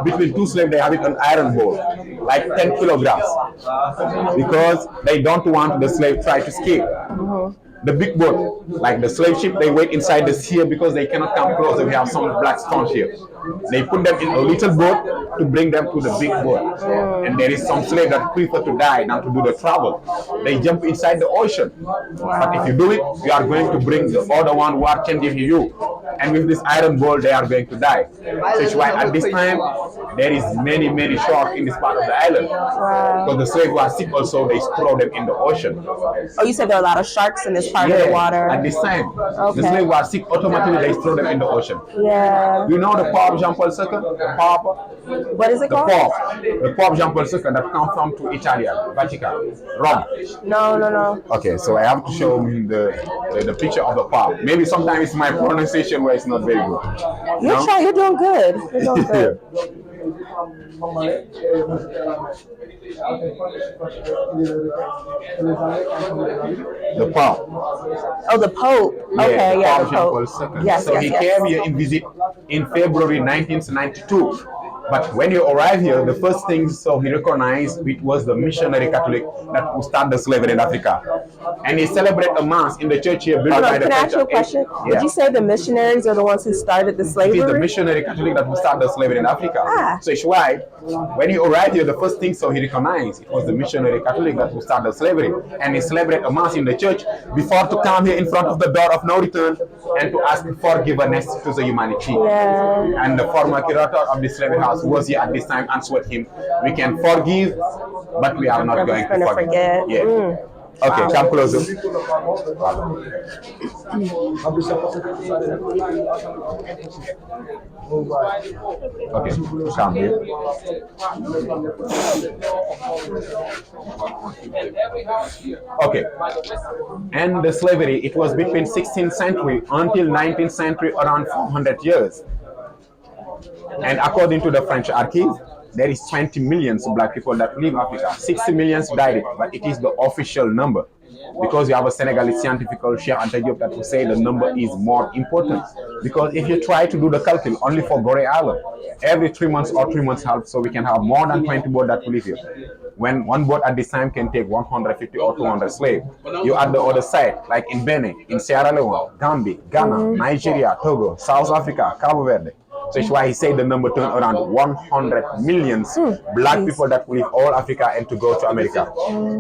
Between two slaves, they have it an iron bowl, like 10 kilograms, because they don't want the slave try to escape. The big boat, like the slave ship, they wait inside the sea because they cannot come closer. We have some black stones here. They put them in a little boat to bring them to the big boat. And there is some slave that prefer to die than to do the travel. They jump inside the ocean. But if you do it, you are going to bring the other one who are changing you. And with this iron bowl, they are going to die. So it's why at this time, there is many sharks in this part of the island. Because the slaves who are sick also, they throw them in the ocean. Oh, you said there are a lot of sharks in this part of the water? At this time. The slaves who are sick, automatically they throw them in the ocean. Yeah. You know the Pope Jean-Paul II? The Pope? What is it called? The Pope Jean-Paul II that come from to Italy, Vatican, Rome. No. Okay, so I have to show him the picture of the Pope. Maybe sometimes it's my pronunciation where it's not very good. You're doing good. You're doing good. The Pope. Oh, the Pope. Okay, yeah, the Pope. Yes, so he came here in visit in February 1992. But when you arrive here, the first thing he recognized it was the missionary Catholic that would start the slavery in Africa. And he celebrated a mass in the church here built by the Can I ask you a question? Yeah. Would you say the missionaries are the ones who started the slavery? It is the missionary Catholic that would start the slavery in Africa. So it's why when he arrived here, the first thing he recognized it was the missionary Catholic that would start the slavery. And he celebrated a mass in the church before to come here in front of the door of no return and to ask forgiveness to the humanity. Yeah. And the former curator of the slavery house was here at this time, answered him, we can forgive, but we are not going to forget. Yeah. Okay, come closer. Okay, come here. Okay, and the slavery, it was between 16th century until 19th century, around 400 years. And according to the French archives, there is 20 million black people that leave Africa. 60 million died, but it is the official number. because you have a Senegalese scientific Cheikh Anta Diop that will say the number is more important. Because if you try to do the calcul only for Goree Island, every 3 months or 3 months half, so we can have more than 20 boats that will live here. When one boat at this time can take 150 or 200 slaves, you at the other side, like in Benin, in Sierra Leone, Gambia, Ghana, Nigeria, Togo, South Africa, Cabo Verde. So that's why he said the number turned around 100 millions black people that will leave all Africa and to go to America.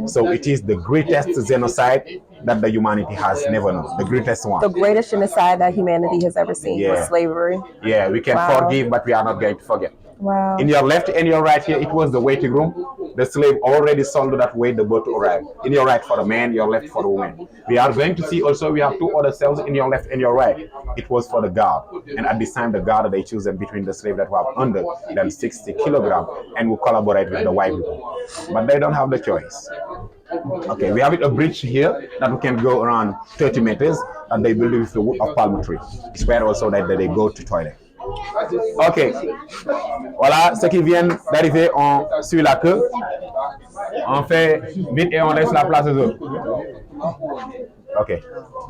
So it is the greatest genocide that the humanity has never known. The greatest one. The greatest genocide that humanity has ever seen was slavery. Yeah, we can forgive, but we are not going to forget. Wow. In your left and your right here, it was the waiting room. The slave already sold that way the boat to arrive. In your right for the man, your left for the woman. We are going to see also we have 2 other cells in your left and your right. It was for the guard. And at this time, the guard, they choose them between the slave that were under than 60 kilograms and will collaborate with the white people. But they don't have the choice. Okay, we have a bridge here that we can go around 30 meters and they build it with the wood of palm tree. It's where also that they go to toilet. Ok, voilà, ceux qui viennent d'arriver, on suit la queue, on fait vite et on laisse la place aux autres. Ok,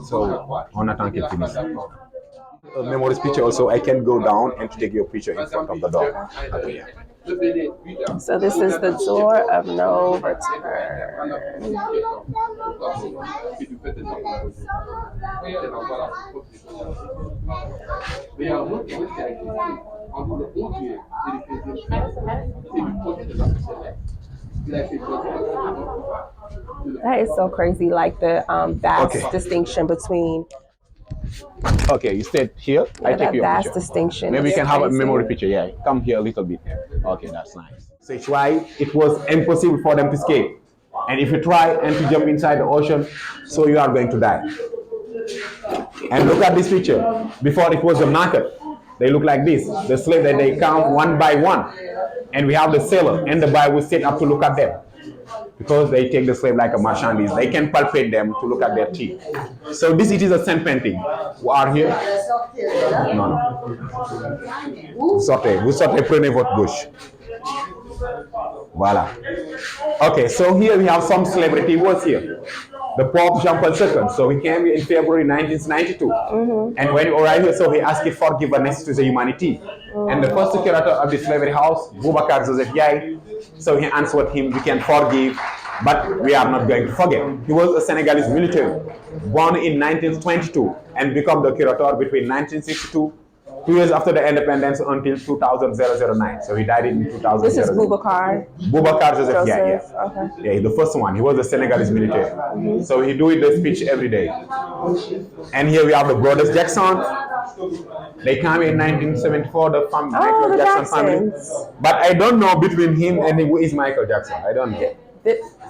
so on attend qu'ils finissent. Memories picture also, I can go down and take your picture in front of the door. Okay, yeah. So this is the door of no return. That is so crazy, like the vast distinction between. Okay, you stay here. Yeah, I take your vast picture. distinction. Maybe we can have a crazy. memory picture. Yeah, come here a little bit. Okay, that's nice. So it's why it was impossible for them to escape. And if you try and to jump inside the ocean, so you are going to die. And look at this picture. Before it was a market. They look like this. The slave that they count one by one. And we have the sailor and the buyer will sit up to look at them. Because they take the slave like a merchandise. They can palpate them to look at their teeth. So this it is a sand painting. Who are here? Non. Sortez. Vous sortez, prenez votre gauche. Voilà. Okay, so here we have some celebrity who was here. The Pope Jean Paul II. So he came here in February 1992. And when he arrived here, so he asked for forgiveness to the humanity. And the first curator of the slavery house, Boubacar Joseph Yai, so he answered him, we can forgive, but we are not going to forget. He was a Senegalese military, born in 1922, and became the curator between 1962, 2 years after the independence until 2009. So he died in 2000. This is Boubacar. Boubacar Joseph, yeah. Okay. Yeah, the first one. He was a Senegalese military. So he do the speech every day. And here we have the brothers Jackson. They came in 1974, the Michael Jackson family. But I don't know between him and who is Michael Jackson. I don't know.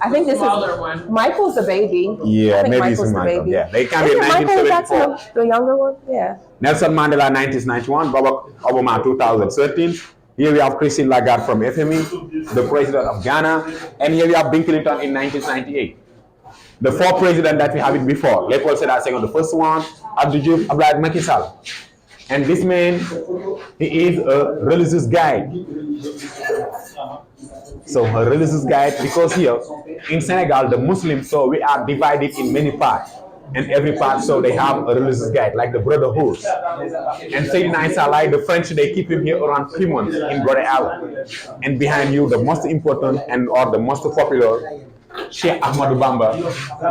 I think this is Michael's the baby. Yeah, maybe Michael's it's the Michael. baby. Yeah, they came in Michael 1974. Jackson, the younger one. Yeah. Nelson Mandela 1991, Barack Obama 2013. Here we have Christine Lagarde from FME, the president of Ghana, and here we have Bill Clinton in 1998. The 4 presidents that we have it before. Leopold Sedar Senghor, the first one, Abdou Diouf, Abdoulaye Macky Sall. And this man, he is a religious guide. So a religious guide, because here in Senegal, the Muslims, so we are divided in many parts. And every part, so they have a religious guide, like the Brotherhood. And Sayyidina Isa, like the French, they keep him here around 3 months in Goree Island. And behind you, the most important and or the most popular, Sheikh Ahmadou Bamba,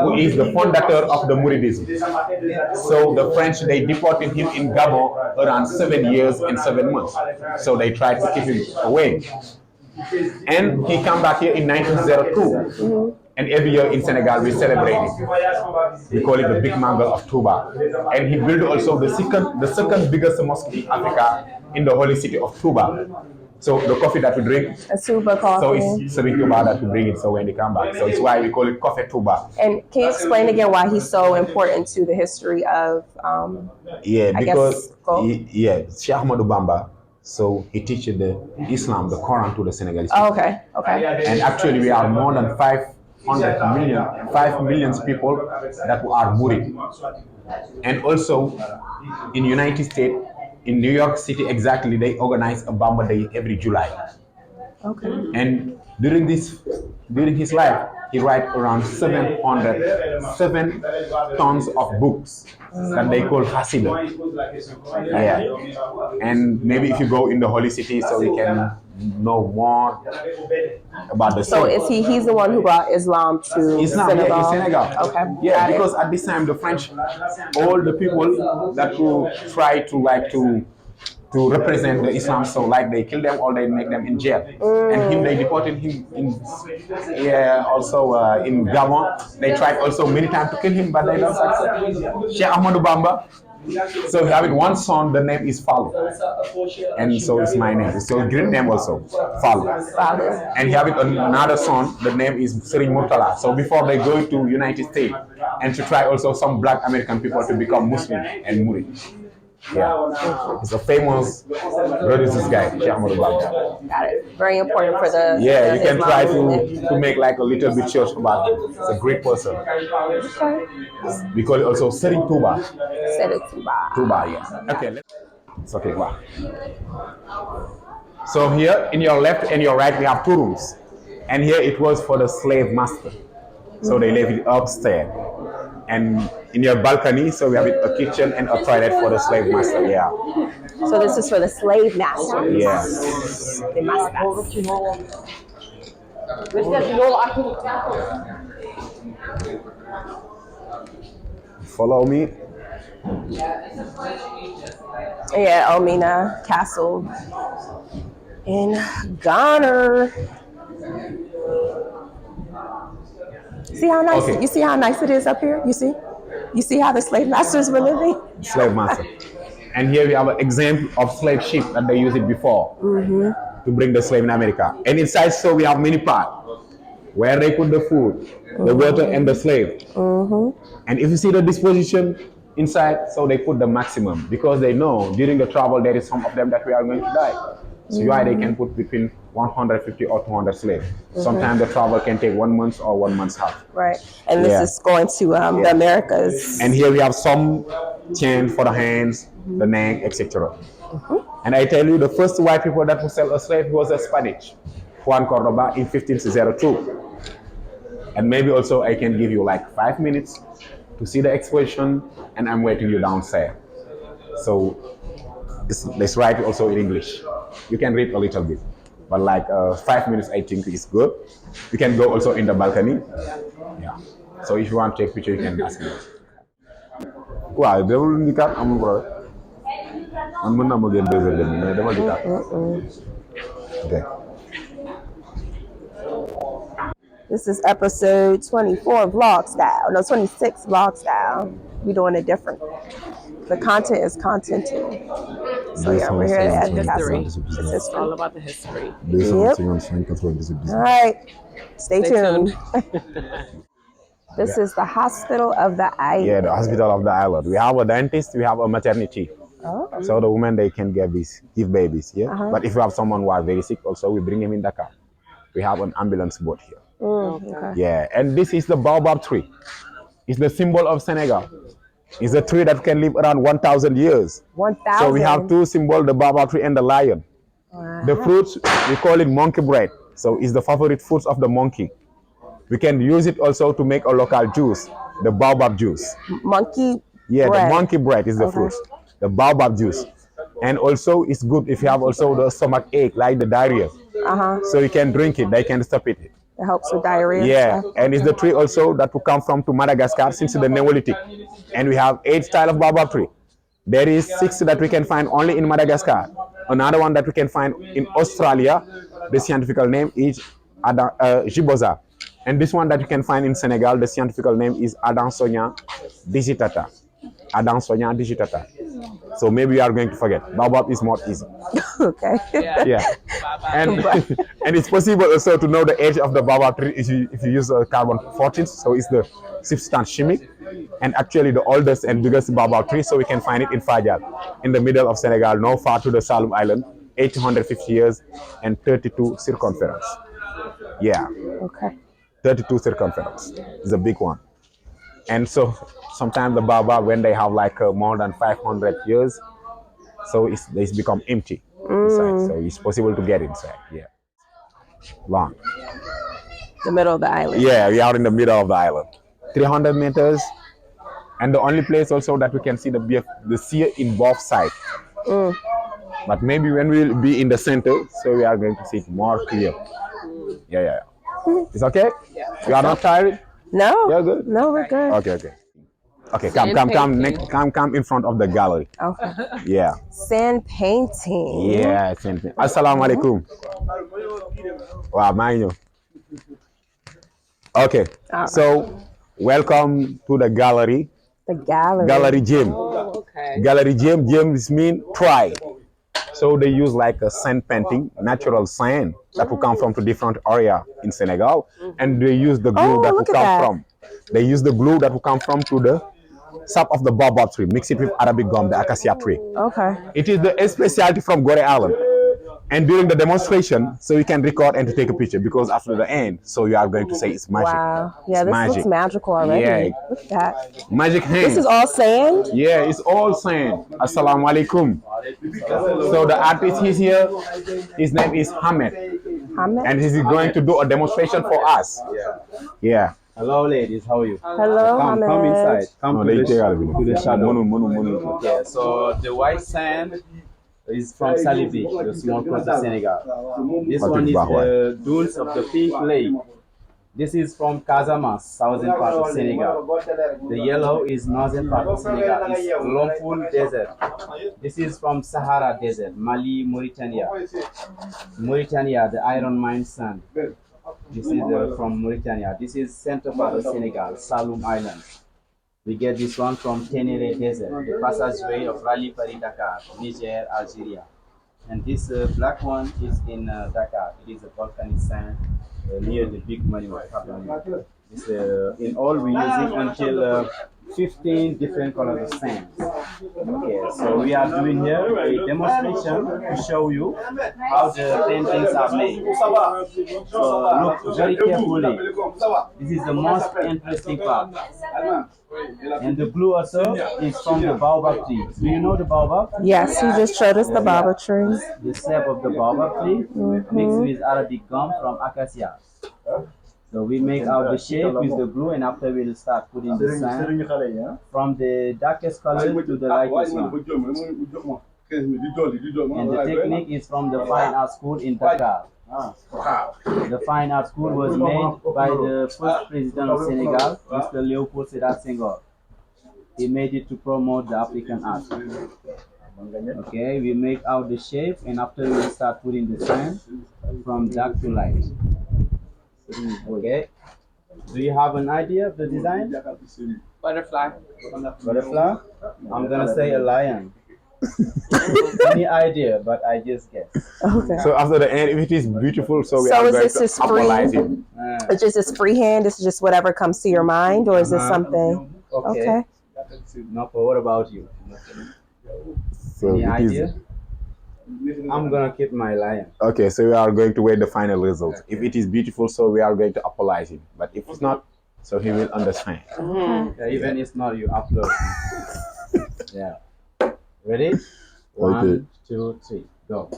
who is the founder of the Mouridism. So the French, they deported him in Gabon around 7 years and 7 months. So they tried to keep him away. And he came back here in 1902. And every year in Senegal, we celebrate it. We call it the Big Mangal of Touba. And he built also the second biggest mosque in Africa in the holy city of Touba. So the coffee that we drink, A Touba coffee. so it's Serving Touba that we bring it, so when they come back. So it's why we call it Coffee Touba. And can you explain again why he's so important to the history of, Yeah, because guess, Sheikh Ahmadou Bamba, so he teaches the Islam, the Quran to the Senegalese people. Oh, okay. And actually we are more than 5 million people that are Murid. And also in United States, in New York City exactly, they organize a Bamba Day every July. Okay. And during his life, he write around 7 tons of books that they call Hasidah. Yeah. And maybe if you go in the holy city, so we can know more about the So is he's the one who brought Islam to Islam, Senegal? yeah, in Senegal. Okay. Yeah, because at this time the French, all the people that who try to represent the Islam, so like they kill them or they make them in jail. And him, they deported him in, also in Gabon. They tried also many times to kill him, but they don't succeed. Sheikh Ahmadou Bamba. So he having one son, the name is Fallou. And so it's my name. So a great name also, Fallou. And he having another son, the name is Serigne Murtala. So before they go to United States and to try also some black American people to become Muslim and Murid. Yeah, he's a famous religious guy, Sheikh Ahmadou Bamba. Got it. Very important for the Yeah, you can Islam try movement. to make like a little bit church about him. He's a great person. Okay. We call it also Serigne Touba. Serigne Touba. Touba, yeah. Okay, it's okay. Wow. So here in your left and your right we have 2 rooms, and here it was for the slave master. So they live it upstairs. And in your balcony, so we have a kitchen and a toilet for the slave master. Yeah. So this is for the slave masters. Yeah. The masters. Follow me. Yeah, Elmina Castle in Ghana. See how nice? Okay. You see how nice it is up here? You see? You see how the slave masters were living? Slave master. And here we have an example of slave ship that they used it before to bring the slave in America. And inside, so we have many parts where they put the food, the water, and the slave. And if you see the disposition inside, so they put the maximum because they know during the travel there is some of them that we are going to die. So why they can put between 150 or 200 slaves. Sometimes the travel can take 1 month or 1 month's half. Right. And this is going to the Americas. And here we have some chain for the hands, the neck, etc. And I tell you, the first white people that would sell a slave was a Spanish, Juan Cordoba in 1502. And maybe also I can give you like 5 minutes to see the exposition, and I'm waiting you downstairs. So let's write it also in English. You can read a little bit, but like 5 minutes I think is good. You can go also in the balcony. Yeah. So if you want to take picture, you can ask me. Wow, they will indicate I'm going. I'm going to get Okay. This is episode 24 vlog style. No, 26 vlog style. We're doing it different. The content is content too. So yeah, we're here at the castle. It's all about the history. Yep. All right. Stay tuned. This is the hospital of the island. Yeah, the hospital of the island. We have a dentist, we have a maternity. Oh. So the women, they can give babies, yeah? But if you have someone who are very sick also, we bring him in Dakar. We have an ambulance boat here. Okay. Yeah, and this is the baobab tree. It's the symbol of Senegal. It's a tree that can live around 1,000 years. 1,000. So we have 2 symbols, the baobab tree and the lion. The fruits, we call it monkey bread. So it's the favorite foods of the monkey. We can use it also to make a local juice, the baobab juice. Monkey Yeah, bread. the monkey bread is the fruit, the baobab juice. And also it's good if you have also the stomach ache, like the diarrhea. So you can drink it, they can stop it. It helps with diarrhea. Yeah, and it's the tree also that will come from to Madagascar since the Neolithic. And we have 8 styles of baobab tree. There is 6 that we can find only in Madagascar. Another one that we can find in Australia, the scientific name is Giboza. And this one that you can find in Senegal, the scientific name is Adansonia digitata. Adansonia digitata. So maybe you are going to forget. Baobab is more easy. Okay. Yeah. And and it's possible also to know the age of the baobab tree if you use carbon 14. So it's the substance chimic. And actually the oldest and biggest baobab tree, so we can find it in Fajal, in the middle of Senegal, no far to the Fallou Island, 850 years and 32 circumference. Yeah. Okay. 32 circumference is a big one. And so sometimes the baobab, when they have like more than 500 years, so it's become empty inside. So it's possible to get inside. Yeah. Long. The middle of the island. Yeah, we are in the middle of the island. 300 meters. And the only place also that we can see the sea in both sides. But maybe when we'll be in the center, so we are going to see it more clear. Yeah. It's okay? You are not tired? No. You're good? No, we're good. Okay. Okay, come in front of the gallery. Okay. Yeah. Sand painting. Yeah, sand painting. Assalamu alaikum. Wow, mind. Okay, so welcome to the gallery. The gallery. Gallery gym. Oh, okay. Gallery gym. Gyms mean try. So they use like a sand painting, natural sand that will come from to different area in Senegal, and they use the glue that will come from. They use the glue that will come from to the sap of the baobab tree, mix it with Arabic gum, the acacia tree. Okay. It is the specialty from Goree Island. And during the demonstration, so you can record and to take a picture, because after the end, so you are going to say it's magic. Wow. Yeah, this looks magical already. Yeah. Look at that. Magic hand. This is all sand? Yeah, it's all sand. Assalamu alaikum. So the artist is here. His name is Hamed. Hamed? And he's going to do a demonstration for us. Yeah. Hello, ladies. How are you? Hello, Hamed. Come inside. Come to the shadow. Monu. Yeah, so the white sand is from Salibi, the small coast of Senegal. This one is the dunes of the Pink Lake. This is from Casamance, southern part of Senegal. The yellow is northern part of Senegal. It's Lompoul Desert. This is from Sahara Desert, Mali, Mauritania. Mauritania, the iron mine sand. This is from Mauritania. This is center part of Senegal, Saloum Island. We get this one from Tenere Desert, the passageway of Rally Paris Dakar, Niger, Algeria. And this black one is in Dakar. It is a volcanic sand near the big monument. It's, in all, we use it until 15 different colors of sand. Okay, so we are doing here a demonstration to show you how the paintings are made. So look very carefully. This is the most interesting part. And the glue also is from the baobab tree. Do you know the baobab? Yes, he just showed us the baobab tree. The sap of the baobab tree mixed with Arabic gum from acacia. So we make out the shape with the glue, and after we'll start putting the sand from the darkest color to the lightest one. And the technique is from the fine art school in Dakar. The fine art school was made by the first president of Senegal, Mr. Léopold Sédar Senghor. He made it to promote the African art. Okay, we make out the shape, and after we start putting the sand from dark to light. Okay, do you have an idea of the design? Butterfly. Butterfly? I'm gonna say a lion. Any idea, but I just guess. Okay. So after the end, if it is beautiful, so we So are is going this to just free? apologize it. It's just this freehand? This is just whatever comes to your mind, or is this something? Okay. No, but what about you? So Any it is- idea? I'm gonna keep my lion. Okay, so we are going to wait the final result. If it is beautiful, so we are going to apologize him. But if it's not, so he will understand. Yeah, even if not, you upload. Yeah. Ready? Okay. 1, 2, 3, go.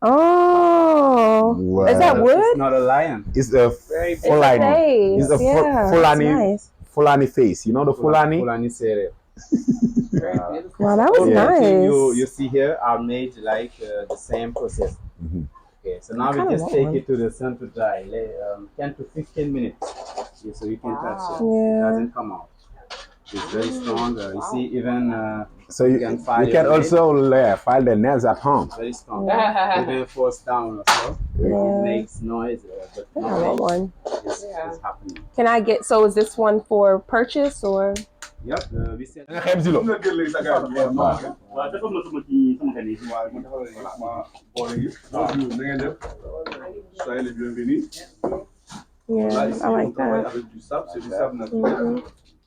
Oh, Wow. is that wood? It's not a lion. It's a Fulani. Face. It's a Yeah, Fulani. that's nice. Fulani face. You know the Fulani? Fulani Sere. Wow, that was Yeah. nice. You see here are made like the same process. Okay, so now kinda we just want take one. it to the sun to dry, 10 to 15 minutes. Yeah, so you can touch it. Yeah. It doesn't come out. It's very strong. You see, even So you can can, file you can your also file the nails at home. very strong. Even falls down or so, it makes noise, but I want no one. is happening. Can I get? So is this one for purchase or? Yep, we said. Nga xeeb zilo. Yeah, I like that.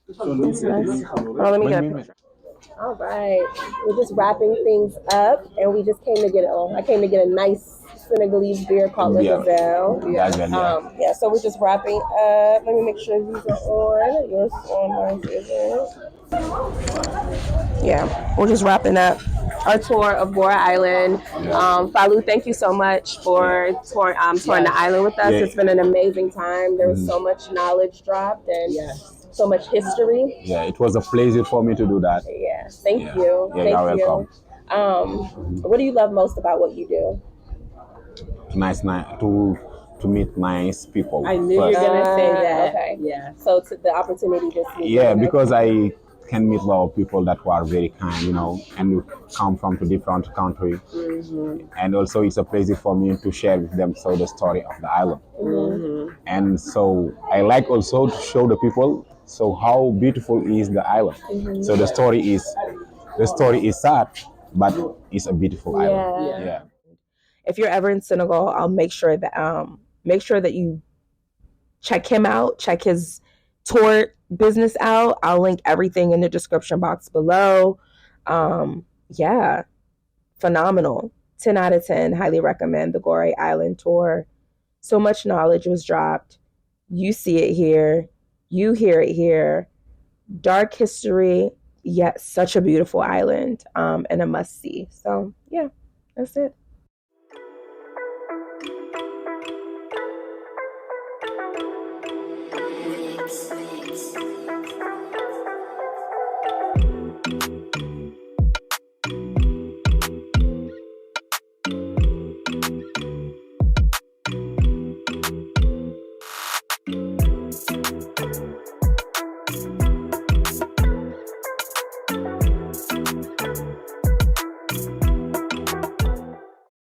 It's nice. Oh, let me get a picture. All right, we're just wrapping things up, and we just came to get I came to get a nice Senegalese beer called Le Yeah. Gazelle. Yeah. Yeah, so we're just wrapping up. Let me make sure these are on. Yours is on, mine isn't. Yeah, we're just wrapping up. our tour of Goree Island. Fallou, thank you so much for touring the island with us. Yeah. It's been an amazing time. There was so much knowledge dropped and so much history. Yeah, it was a pleasure for me to do that. Yeah, thank Yeah. you. Yeah, Thank you're welcome. What do you love most about what you do? To meet nice people. I knew you were first. gonna say that. Okay. Yeah. So to the opportunity to see. Yeah, because I can meet a lot of people that were very kind, you know, and you come from to different country. And also it's a pleasure for me to share with them so the story of the island. And so I like also to show the people so how beautiful is the island. So the story is sad, but it's a beautiful island. Yeah. If you're ever in Senegal, I'll make sure that you check him out, check his tour business out. I'll link everything in the description box below. Yeah, phenomenal. 10 out of 10. Highly recommend the Goree Island tour. So much knowledge was dropped. You see it here. You hear it here. Dark history, yet such a beautiful island, and a must see. So yeah, that's it.